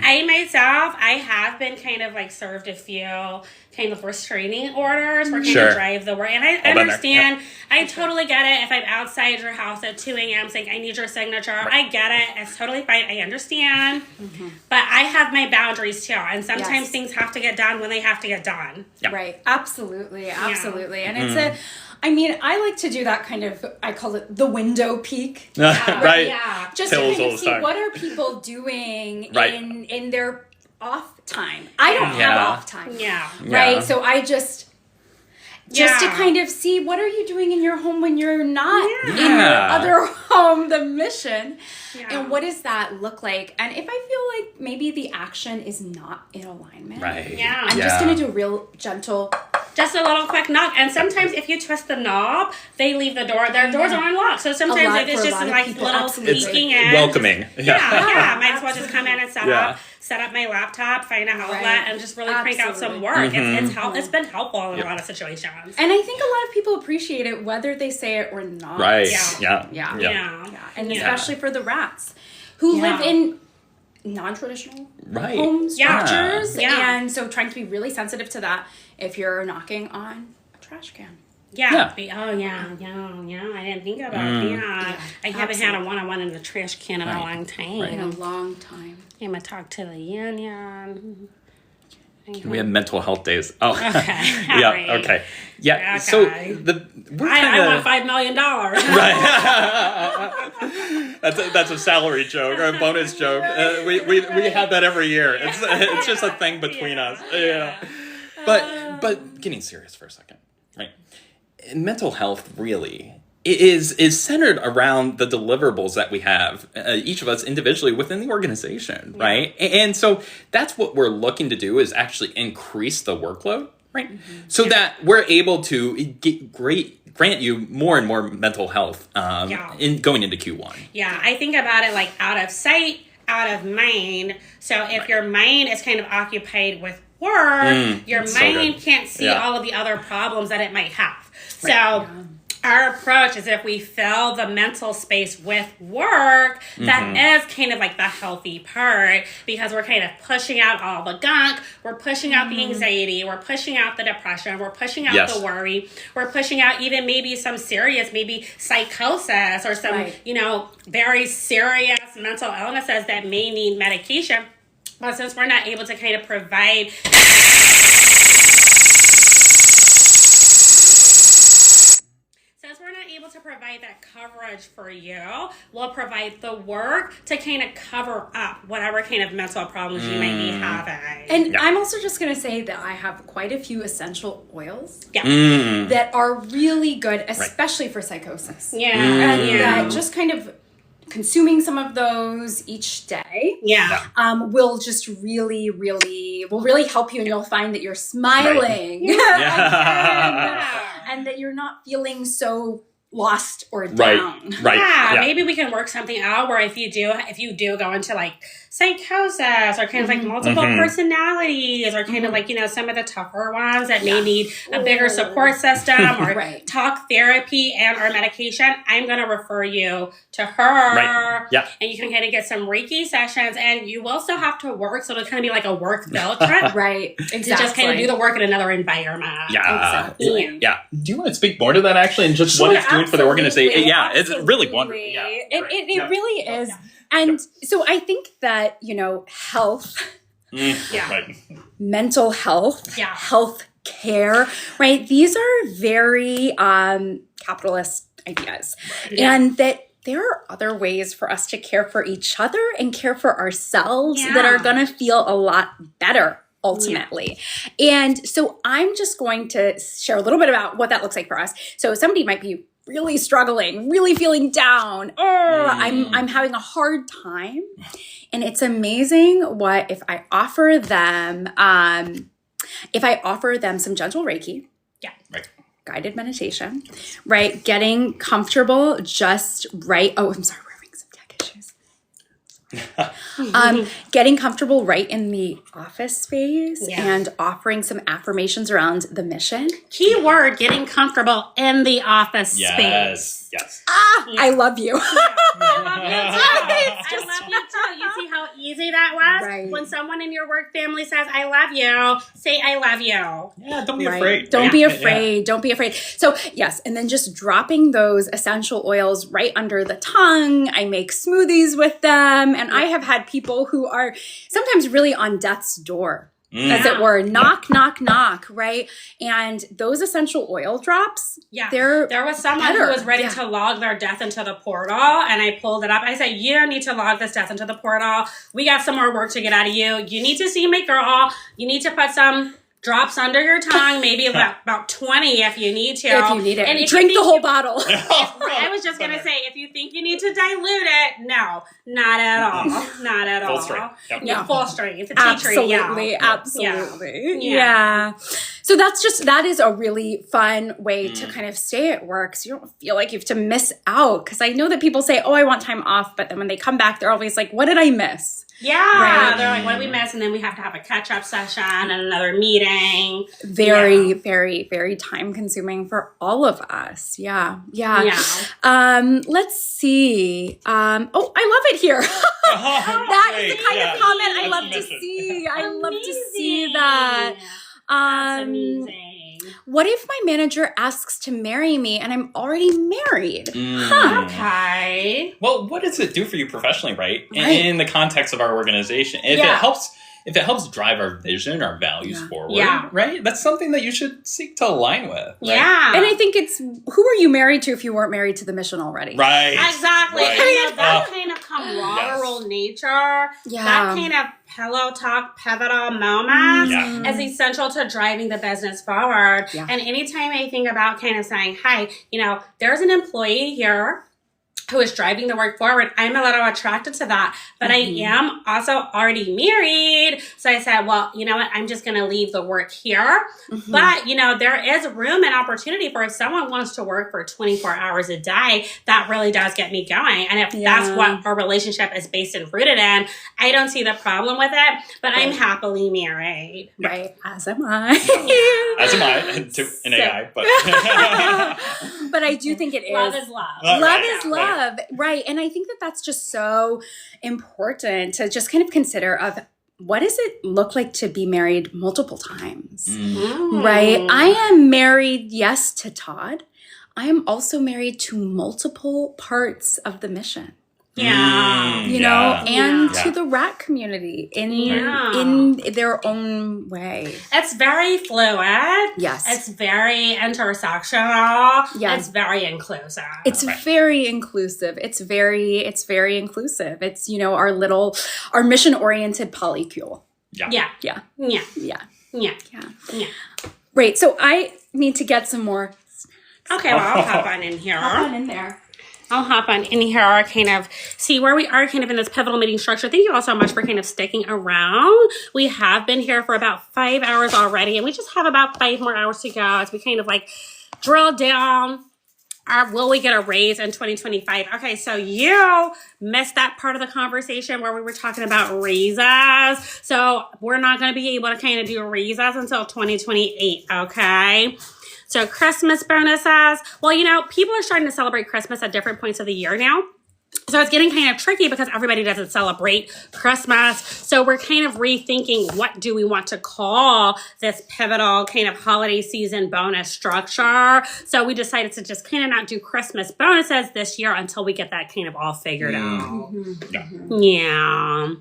I have been kind of like served a few kind of restraining orders for kind Sure. of drive the work. And I All been there. understand. I totally get it. If I'm outside your house at 2 a.m. saying, I need your signature, I get it. It's totally fine. I understand. But I have my boundaries too. And sometimes Yes. things have to get done when they have to get done. Yeah. Right. Absolutely. And it's I like to do that kind of, I call it the window peek. Right. Yeah. Just Pills to all kind the of see time. what are people doing Right. in their off time. I don't Yeah. have off time. Yeah. Right. Yeah. So I just to Yeah. kind of see what are you doing in your home when you're not in your Yeah. other home, the mission. Yeah. And what does that look like? And if I feel like maybe the action is not in alignment, Right. Yeah. I'm just going to do a real gentle. Just a little quick knock. And sometimes if you twist the knob, they leave the door. Their doors are unlocked. So sometimes lot if it's for a just lot of like people, little absolutely. sneaking It's in. welcoming. Yeah. Might as well just come in and set up my laptop, find a outlet, Right. and just really crank out some Absolutely. work. It's been helpful in a lot of situations. And I think a lot of people appreciate it whether they say it or not. Right. Yeah. Yeah. Yeah. And Yeah. especially for the rats who Yeah. live in non-traditional Right. home Yeah. structures. Yeah. And so trying to be really sensitive to that if you're knocking on a trash can. Yeah. Oh, yeah. I didn't think about that. I haven't had a one-on-one in the trash can in a long time. In a long time. I'm going to talk to the union. We have mental health days. Oh, Okay. yeah. All right. Okay. Yeah. Okay. So we're I kind want of $5 million. that's a salary joke or a bonus joke. We have that every year. It's just a thing between us. Yeah. But getting serious for a second, right? Mental health really is centered around the deliverables that we have, each of us individually within the organization, right? And so that's what we're looking to do is actually increase the workload, right? So that we're able to grant you more and more mental health in going into Q1. Yeah, I think about it like out of sight, out of mind. So if your mind is kind of occupied with work, your so mind good. can't see Yeah. all of the other problems that it might have. So our approach is if we fill the mental space with work, that is kind of like the healthy part because we're kind of pushing out all the gunk. We're pushing out the anxiety. We're pushing out the depression. We're pushing out Yes. the worry. We're pushing out even maybe some serious, maybe psychosis or some, Right. very serious mental illnesses that may need medication. But since we're not able to kind of provide that coverage for you, we'll provide the work to kind of cover up whatever kind of mental problems you might be having. And I'm also just going to say that I have quite a few essential oils Yeah. that are really good, especially for psychosis. Yeah. And Yeah. that just kind of consuming some of those each day Yeah. will just really help you, and you'll find that you're smiling and that you're not feeling so lost or down. Right. Yeah, maybe we can work something out where if you do go into like psychosis or kind of like multiple personalities or kind of like, some of the tougher ones that may need a bigger support system or talk therapy and or medication, I'm going to refer you to her. Right. Yeah. And you can kind of get some Reiki sessions, and you will still have to work. So it'll kind of be like a work filter. Right. Exactly. To just kind of do the work in another environment. Yeah. Exactly. Yeah. Do you want to speak more to that actually and just what it's doing for the organization? Yeah, it's really wonderful. Yeah. It really is. And so I think that, health, mental health, health care, right? These are very capitalist ideas. And that there are other ways for us to care for each other and care for ourselves that are going to feel a lot better ultimately. And so I'm just going to share a little bit about what that looks like for us. So somebody might be really struggling, really feeling down. I'm having a hard time. And it's amazing what if I offer them some gentle Reiki. Yeah. Right. Guided meditation, right? Getting comfortable just right. Oh, I'm sorry, we're having some tech issues. Getting comfortable right in the office space and offering some affirmations around the mission. Keyword, getting comfortable in the office space. Yes. I love you. I love you too. You see how easy that was? Right. When someone in your work family says, I love you, say, I love you. Yeah, don't be afraid. Don't be afraid. Yeah. Don't be afraid. So, yes, and then just dropping those essential oils right under the tongue. I make smoothies with them. And I have had people who are sometimes really on death's door. As it were, knock, knock, knock, right? And those essential oil drops, there was someone who was ready to log their death into the portal, and I pulled it up. I said, you don't need to log this death into the portal. We got some more work to get out of you. You need to see my girl. You need to put some drops under your tongue, maybe about 20 if you need to. If you need it. And drink the whole bottle. I was just going to say, if you think you need to dilute it, no, not at all. Not at all. Full strength. Yep. Yeah, full strength. Absolutely. Yeah. So that is a really fun way to kind of stay at work so you don't feel like you have to miss out. Because I know that people say, oh, I want time off. But then when they come back, they're always like, what did I miss? Yeah. Right. They're like, what did we miss? And then we have to have a catch-up session and another meeting. Very, very, very time consuming for all of us. Yeah. Let's see. I love it here. That is the kind of comment I love to see. I love to see that. That's amazing. What if my manager asks to marry me and I'm already married? Okay. Well, what does it do for you professionally, right? In the context of our organization. If it helps drive our vision, our values forward, right? That's something that you should seek to align with. Right? Yeah. And I think it's, who are you married to if you weren't married to the mission already? Right. Exactly. Right. That kind of camaraderie nature, that kind of pillow talk, pivotal moment is essential to driving the business forward. Yeah. And anytime I think about kind of saying, hi, there's an employee here who is driving the work forward, I'm a little attracted to that. But I am also already married. So I said, well, you know what? I'm just going to leave the work here. But, there is room and opportunity for if someone wants to work for 24 hours a day, that really does get me going. And if that's what our relationship is based and rooted in, I don't see the problem with it. But I'm happily married. Right. As am I. As am I. To an AI. But but I do think it is. Love is love. Love is love. Right. And I think that that's just so important to just kind of consider of what does it look like to be married multiple times? Right. I am married, yes, to Todd. I am also married to multiple parts of the mission. To the rat community in their own way. It's very fluid. Yes. It's very intersectional. Yeah. It's very inclusive. It's very inclusive. It's very inclusive. It's, our mission-oriented polycule. Yeah. Right. So I need to get some more. Okay, well, I'll hop on in here. I'll hop on in here, kind of see where we are kind of in this pivotal meeting structure. Thank you all so much for kind of sticking around. We have been here for about 5 hours already, and we just have about 5 more hours to go as we kind of drill down Will we get a raise in 2025? Okay, so you missed that part of the conversation where we were talking about raises. So we're not going to be able to kind of do raises until 2028, okay? So Christmas bonuses. Well, you know, people are starting to celebrate Christmas at different points of the year now. So it's getting kind of tricky because everybody doesn't celebrate Christmas. So we're kind of rethinking, what do we want to call this pivotal kind of holiday season bonus structure? So we decided to just kind of not do Christmas bonuses this year until we get that kind of all figured out. Yeah.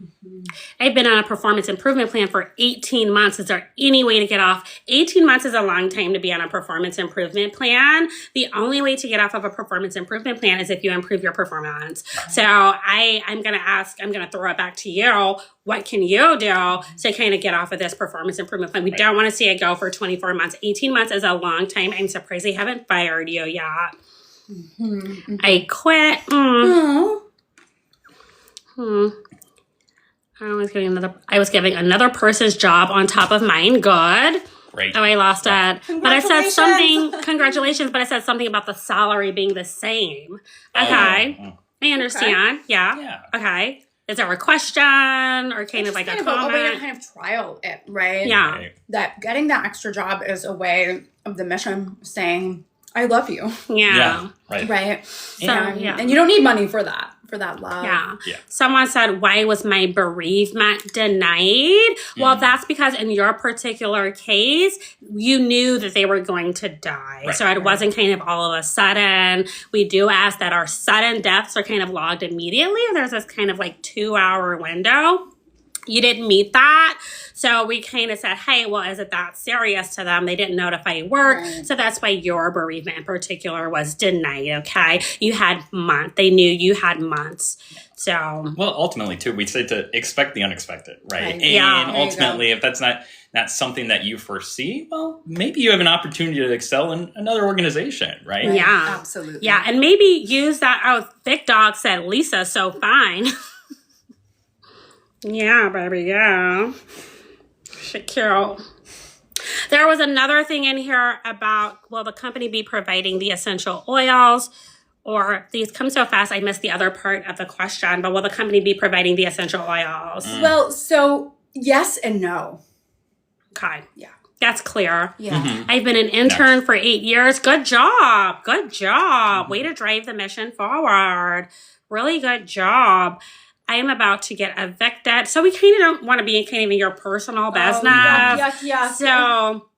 I've been on a performance improvement plan for 18 months. Is there any way to get off? 18 months is a long time to be on a performance improvement plan. The only way to get off of a performance improvement plan is if you improve your performance. So I'm going to throw it back to you. What can you do to kind of get off of this performance improvement plan? We don't want to see it go for 24 months. 18 months is a long time. I'm surprised they haven't fired you yet. I quit. I was giving another person's job on top of mine. Good. Great. Oh, I lost it. But I said something, congratulations, but I said something about the salary being the same. Okay. I understand. Okay. Yeah. Okay. Is there a question or kind of like a comment? A way to kind of trial it, right? Yeah. Right. That getting that extra job is a way of the mission saying, I love you. Yeah. Right. Right. So, and you don't need money for that love. Yeah. Someone said, why was my bereavement denied? Well, that's because in your particular case, you knew that they were going to die. Right. So it wasn't kind of all of a sudden. We do ask that our sudden deaths are kind of logged immediately. There's this kind of like 2-hour window. You didn't meet that. So we kind of said, hey, well, is it that serious to them? They didn't notify work. Right. So that's why your bereavement in particular was denied, okay? You had months. They knew you had months. So. Well, ultimately, too, we say to expect the unexpected, right? And Yeah. ultimately, if that's not something that you foresee, well, maybe you have an opportunity to excel in another organization, right? Yeah. Absolutely. Yeah. And maybe use that. Oh, Thick Dog said, Lisa, so fine. Yeah, baby, yeah. Shakira. There was another thing in here about, will the company be providing the essential oils? Or these come so fast, I missed the other part of the question, but will the company be providing the essential oils? Well, so yes and no. Okay. Yeah. That's clear. Yeah. I've been an intern for 8 years. Good job. Good job. Way to drive the mission forward. Really good job. I am about to get evicted. So we kind of don't want to be kind of in your personal business. Yuck. So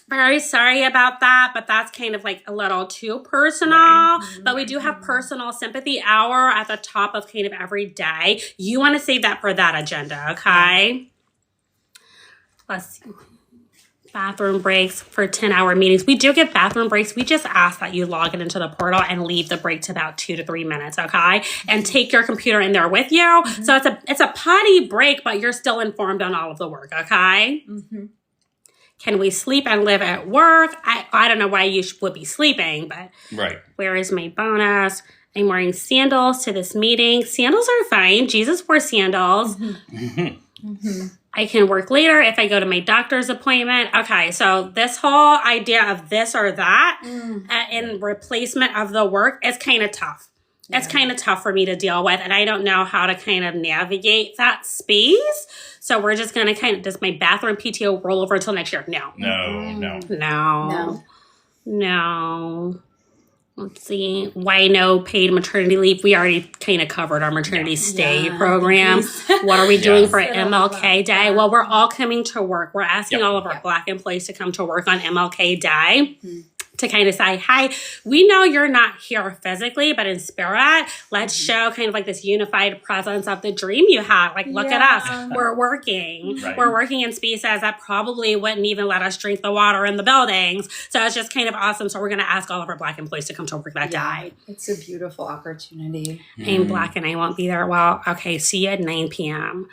very sorry about that, but that's kind of like a little too personal. Right. But we do have personal sympathy hour at the top of kind of every day. You want to save that for that agenda, okay? Let's see. Bathroom breaks for 10-hour meetings. We do get bathroom breaks. We just ask that you log it into the portal and leave the break to about 2 to 3 minutes, okay? And take your computer in there with you. So it's a potty break, but you're still informed on all of the work, okay? Can we sleep and live at work? I don't know why you would be sleeping, but Right. Where is my bonus? I'm wearing sandals to this meeting. Sandals are fine. Jesus wore sandals. I can work later if I go to my doctor's appointment. Okay, so this whole idea of this or that in replacement of the work is kind of tough. It's kind of tough for me to deal with, and I don't know how to kind of navigate that space. So we're just going to kind of, does my bathroom PTO roll over until next year? No. No. Let's see. Why no paid maternity leave? We already kind of covered our maternity stay program. What are we doing for MLK Day? Well, we're all coming to work. We're asking all of our Black employees to come to work on MLK Day. To kind of say, hi, we know you're not here physically, but in spirit, let's show kind of like this unified presence of the dream you had. Like, look at us. We're working. Right. We're working in spaces that probably wouldn't even let us drink the water in the buildings. So it's just kind of awesome. So we're going to ask all of our Black employees to come to work that day. It's a beautiful opportunity. I'm Black and I won't be there. Well, okay, see you at 9 p.m.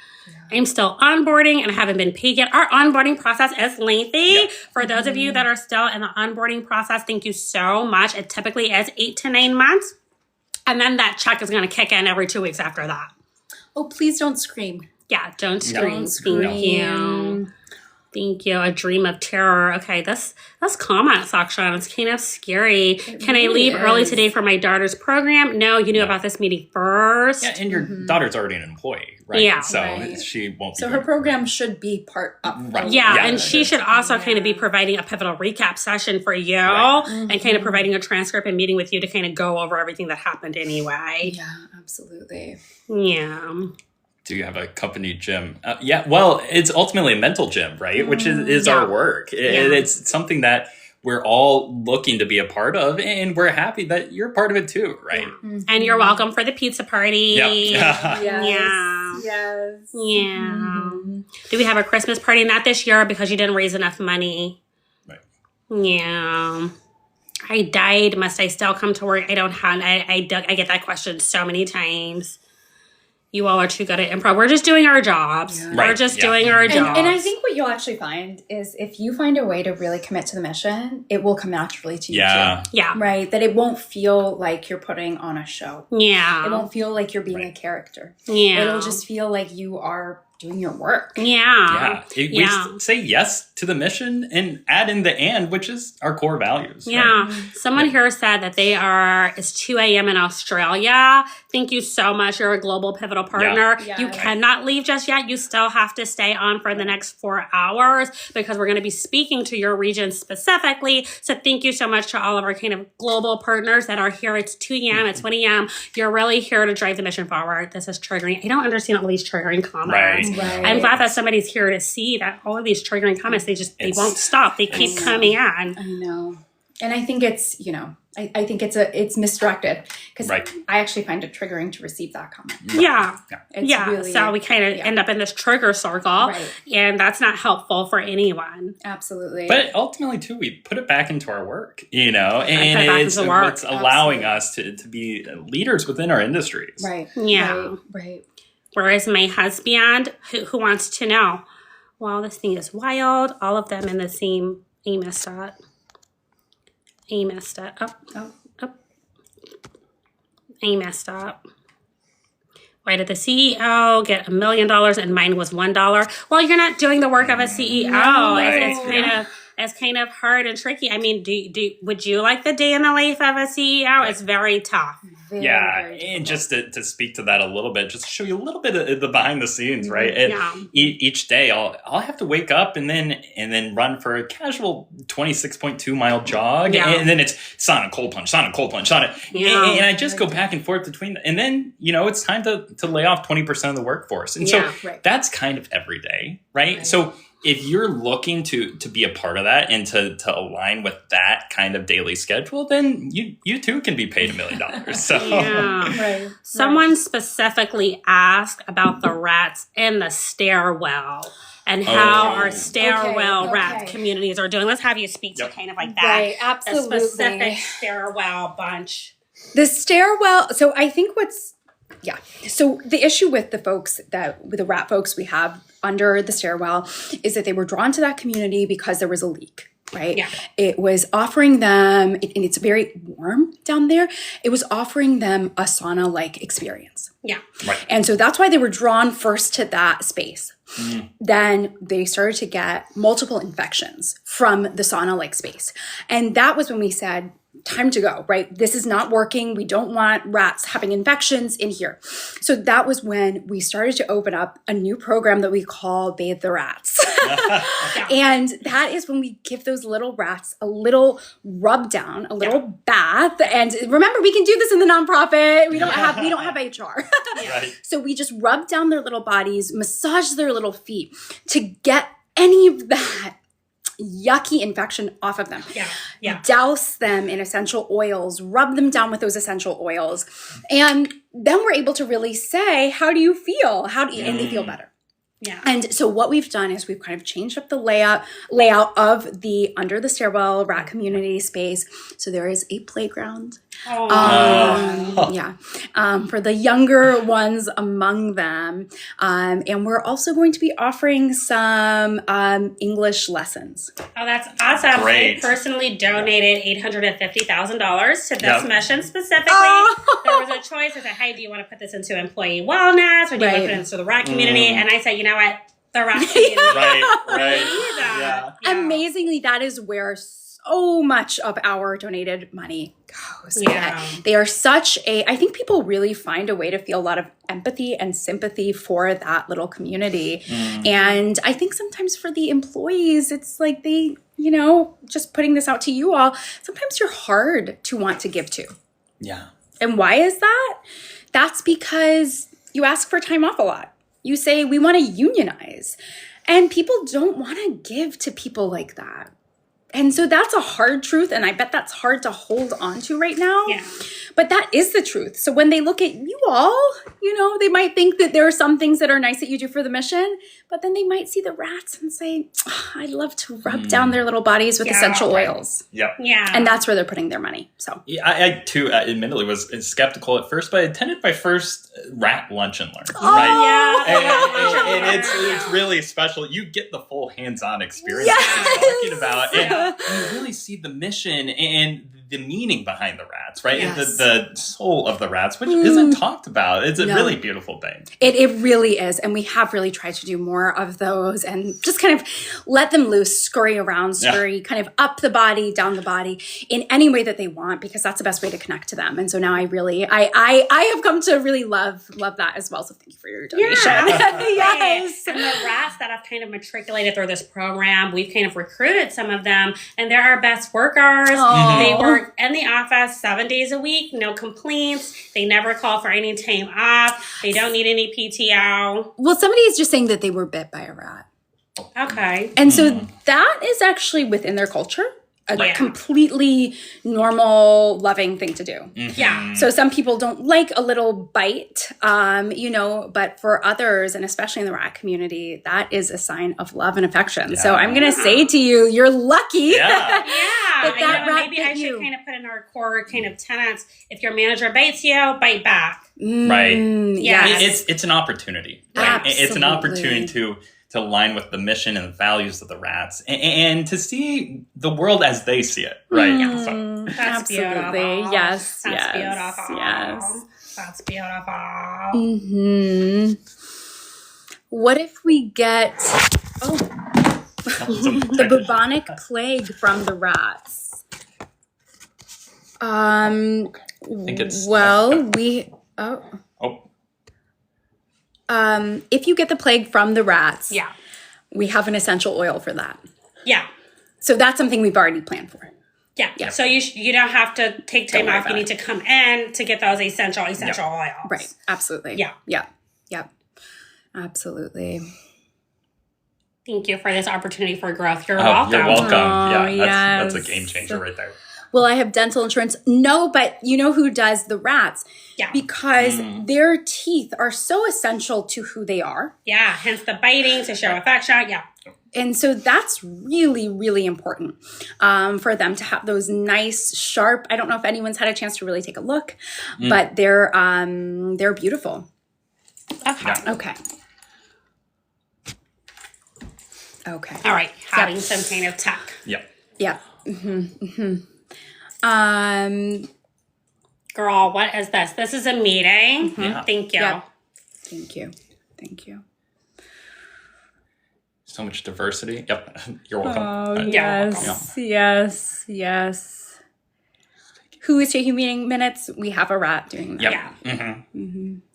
I'm still onboarding and I haven't been paid yet. Our onboarding process is lengthy. For those of you that are still in the onboarding process, thank you so much. It typically is 8 to 9 months. And then that check is going to kick in every 2 weeks after that. Oh, please don't scream. Yeah, don't scream. Don't scream. Thank you. Thank you. A dream of terror. Okay, this comment section is kind of scary. Can I leave early today for my daughter's program? No, you knew about this meeting first. Yeah, and your daughter's already an employee, right? Yeah. So she won't be. So her program should be part of Right. Yeah, and she should also kind of be providing a pivotal recap session for you and kind of providing a transcript and meeting with you to kind of go over everything that happened anyway. Yeah, absolutely. Yeah. Do you have a company gym? Yeah, well, it's ultimately a mental gym, right? Which is our work. It's something that we're all looking to be a part of, and we're happy that you're a part of it too, right? And you're welcome for the pizza party. Yeah. Yeah. Yes. Yeah. Do we have a Christmas party? Not this year because you didn't raise enough money. Right. Yeah. I died. Must I still come to work? I don't have. I get that question so many times. You all are too good at improv. We're just doing our jobs. Yeah. We're Right, just yeah. doing our jobs. And I think what you'll actually find is if you find a way to really commit to the mission, it will come naturally to you Yeah. too. Yeah. Right? That it won't feel like you're putting on a show. Yeah. It won't feel like you're being a character. Yeah. It'll just feel like you are doing your work. Yeah. We say yes to the mission and add in the "and," which is our core values. Yeah. Right? Someone here said that it's 2 a.m. in Australia. Thank you so much. You're a global pivotal partner. Yeah. You cannot leave just yet. You still have to stay on for the next 4 hours because we're going to be speaking to your region specifically. So thank you so much to all of our kind of global partners that are here. It's 2 a.m. It's 1 a.m. You're really here to drive the mission forward. This is triggering. I don't understand all these triggering comments. Right. I'm glad that somebody's here to see that all of these triggering comments, they won't stop. They keep coming in. I know. And I think it's, I think it's misdirected because Right. I actually find it triggering to receive that comment. Yeah. It's Yeah. really- So we kind of end up in this trigger circle, Right. and that's not helpful for anyone. Absolutely. But ultimately, too, we put it back into our work, and it back it's into work. what's allowing us to be leaders within our industries. right. Yeah. Right. Where is my husband? Who wants to know? Well, this thing is wild. All of them in the same. I messed up. Up. I messed up. Why did the CEO get $1 million and mine was $1? Well, you're not doing the work of a CEO. Right. It's kind of hard and tricky. I mean, would you like the day in the life of a CEO? It's very tough. Yeah, and just to speak to that a little bit, just to show you a little bit of the behind the scenes, right? And Yeah. each day, I'll have to wake up and then run for a casual 26.2 mile jog, Yeah. and then it's sauna, cold plunge, sauna. Yeah. And I just go back and forth between, and then it's time to lay off 20% of the workforce, and Yeah. so that's kind of every day, right? So if you're looking to be a part of that and to align with that kind of daily schedule, then you too can be paid $1 million. So Yeah. Right. Someone specifically asked about the rats in the stairwell and how our stairwell rat communities are doing. Let's have you speak to kind of like that. Right, A absolutely. specific stairwell bunch. The stairwell. So I think So the issue with with the rat folks we have under the stairwell is that they were drawn to that community because there was a leak. Right? Yeah. It was offering them, and it's very warm down there. It was offering them a sauna-like experience. Yeah. right. And so that's why they were drawn first to that space. Then they started to get multiple infections from the sauna-like space. And that was when we said, time to go, right? This is not working. We don't want rats having infections in here. So that was when we started to open up a new program that we call Bathe the Rats. And that is when we give those little rats a little rub down, a little bath. And remember, we can do this in the nonprofit. We don't have HR. Right. So we just rub down their little bodies, massage their little feet to get any of that yucky infection off of them. Yeah. Douse them in essential oils, rub them down with those essential oils. And then we're able to really say, how do you feel? And they feel better. Yeah. And so what we've done is we've kind of changed up the layout of the under the stairwell rat community space. So there is a playground. For the younger ones among them. And we're also going to be offering some English lessons. Oh, that's awesome. Great. I personally donated $850,000 to this Yep. mission specifically. Oh. There was a choice. I said, hey, do you want to put this into employee wellness or do you want to put it into the rat community? And I said, you know what? The rat community. Right. Yeah. Amazingly, that is where so much of our donated money goes. Yeah. They are such I think people really find a way to feel a lot of empathy and sympathy for that little community. And I think sometimes for the employees, it's like they, just putting this out to you all, sometimes you're hard to want to give to. Yeah. And why is that? That's because you ask for time off a lot. You say, we want to unionize. And people don't want to give to people like that. And so that's a hard truth. And I bet that's hard to hold on to right now. Yeah. But that is the truth. So when they look at you all, they might think that there are some things that are nice that you do for the mission, but then they might see the rats and say, I'd love to rub down their little bodies with essential oils. Yep. Yeah. And that's where they're putting their money. So Yeah, I too, admittedly, was skeptical at first, but I attended my first rat lunch and learn. Oh, Right? And it's really special. You get the full hands-on experience that you're talking about. And you really see the mission and the meaning behind the rats, right? Yes. And the soul of the rats, which isn't talked about. It's a really beautiful thing. It really is. And we have really tried to do more of those and just kind of let them loose, scurry around, kind of up the body, down the body in any way that they want, because that's the best way to connect to them. And so now I have come to really love that as well. So thank you for your donation. Yes. And the rats that have kind of matriculated through this program, we've kind of recruited some of them, and they're our best workers. They work in the office 7 days a week, no complaints. They never call for any time off. They don't need any PTO. Well, somebody is just saying that they were bit by a rat. Okay. And so that is actually within their culture. A completely normal, loving thing to do. Yeah. So some people don't like a little bite, but for others, and especially in the rat community, that is a sign of love and affection. Yeah. So I'm going to say to you, you're lucky. Yeah. that rat maybe bit I should you. kind of put in our core kind of tenets. If your manager bites you, bite back. Right. Yes. It's an opportunity. Right? It's an opportunity Absolutely. to align with the mission and the values of the rats and to see the world as they see it. Right. So. That's Absolutely. beautiful. Yes. That's yes. beautiful. Yes. That's beautiful. What if we get the bubonic plague from the rats? I think it's if you get the plague from the rats, Yeah. we have an essential oil for that. Yeah. So that's something we've already planned for. Yeah. So you don't have to take time off. You need to come in to get those essential oils. Right. Absolutely. Yeah. Yeah. Absolutely. Thank you for this opportunity for growth. You're welcome. You're welcome. Oh, That's a yes. game changer right there. Well, I have dental insurance. No, but you know who does? The rats. Yeah. Because their teeth are so essential to who they are. Yeah. Hence the biting to show affection. Yeah. And so that's really, really important for them to have those nice, sharp. I don't know if anyone's had a chance to really take a look, but they're beautiful. Okay. Okay. All right. Having some kind of tech. Yeah. Girl, what is this? This is a meeting. Yeah. Thank you. Yep. Thank you. So much diversity. Yep. You're welcome. Oh, Yeah. yes. Who is taking meeting minutes? We have a rat doing that. Yep. Yeah.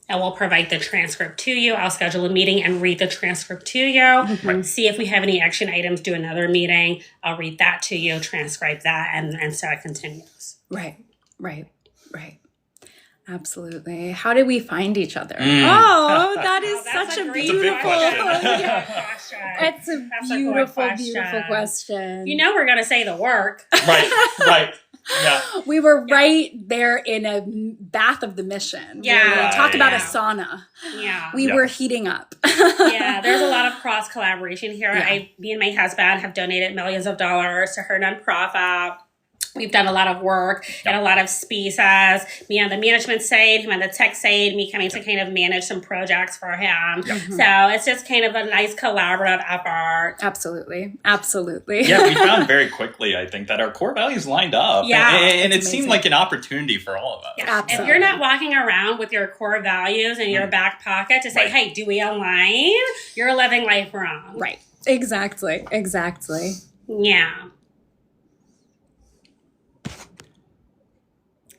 I will provide the transcript to you. I'll schedule a meeting and read the transcript to you. See if we have any action items, do another meeting. I'll read that to you, transcribe that, and so it continues. Right. Absolutely. How did we find each other? Oh, that is That's such a great beautiful. question. It's a That's a beautiful, good beautiful question. You know we're going to say the work. Right. Yeah. We were right there in a bath of the mission. Yeah. Talk about a Yeah. sauna. Yeah. We were heating up. Yeah, there's a lot of cross collaboration here. Yeah. Me and my husband have donated millions of dollars to her nonprofit. We've done a lot of work and a lot of spaces, me on the management side, him on the tech side, me coming to kind of manage some projects for him. So it's just kind of a nice collaborative effort. Absolutely. Absolutely. Yeah, we found very quickly, I think, that our core values lined up. Yeah, and it seemed like an opportunity for all of us. Yeah. Absolutely. If you're not walking around with your core values in your back pocket to say, hey, do we align? You're living life wrong. Right. Exactly. Exactly. Yeah.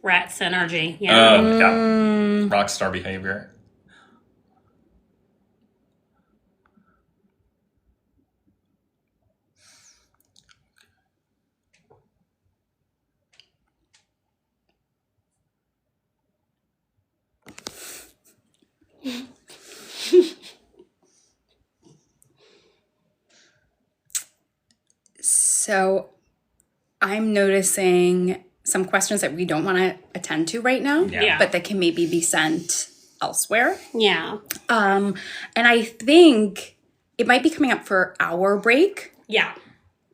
Rat synergy. Yeah. Yeah. Rock star behavior. So I'm noticing some questions that we don't want to attend to right now, Yeah. but that can maybe be sent elsewhere. Yeah. And I think it might be coming up for our break, Yeah.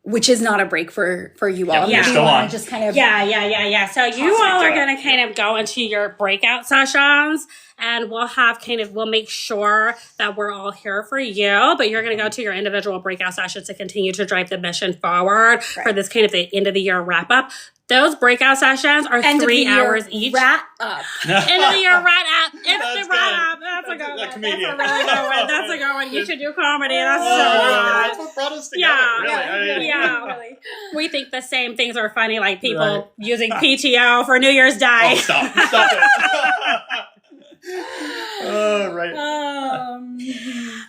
which is not a break for you all. Yeah. Maybe Still you want on. to just kind of Yeah. So you all are going to kind of go into your breakout sessions, and we'll make sure that we're all here for you, but you're going to go to your individual breakout sessions to continue to drive the mission forward for this kind of the end of the year wrap up. Those breakout sessions are end 3 of the year hours each. wrap up. End of the year wrap up. End of That's the wrap good. up. That's a good one. That's a really comedian. good one. That's a good one. You should do comedy. That's That's so what brought us together. Yeah. Really. Yeah. Good. We think the same things are funny, like people using PTO for New Year's Day. Oh, stop it. Oh, right.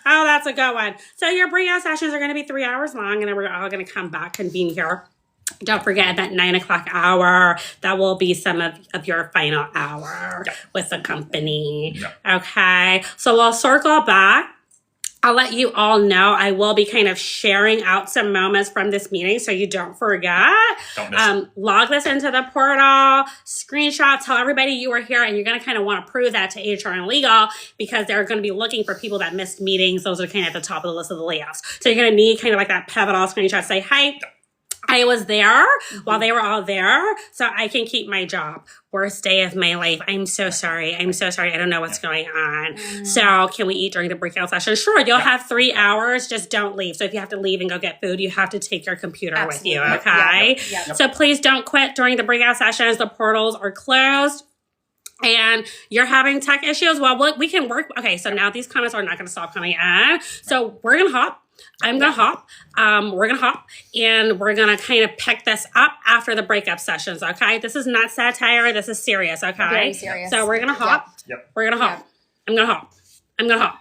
Oh, that's a good one. So your breakout sessions are going to be 3 hours long, and then we're all going to come back, convene here. Don't forget that 9 o'clock hour, that will be some of your final hour with the company. Okay. So we'll circle back. I'll let you all know I will be kind of sharing out some moments from this meeting so you don't forget. Don't miss it. Log this into the portal, screenshot, tell everybody you were here, and you're going to kind of want to prove that to HR and legal because they're going to be looking for people that missed meetings. Those are kind of at the top of the list of the layoffs. So you're going to need kind of like that pivotal screenshot to say, hey, I was there while they were all there, so I can keep my job. Worst day of my life. I'm so sorry. I don't know what's going on. So can we eat during the breakout session? Sure. You'll have 3 hours. Just don't leave. So if you have to leave and go get food, you have to take your computer with you. Okay. Yep. So please don't quit during the breakout sessions. The portals are closed. And you're having tech issues. Well, we can work. Okay. So now these comments are not going to stop coming in. So we're going to hop. I'm going to hop. We're going to hop, and we're going to kind of pick this up after the breakup sessions, okay? This is not satire. This is serious, okay? Very serious. So we're going to hop. Yep. We're going to hop. I'm going to hop. I'm going to hop.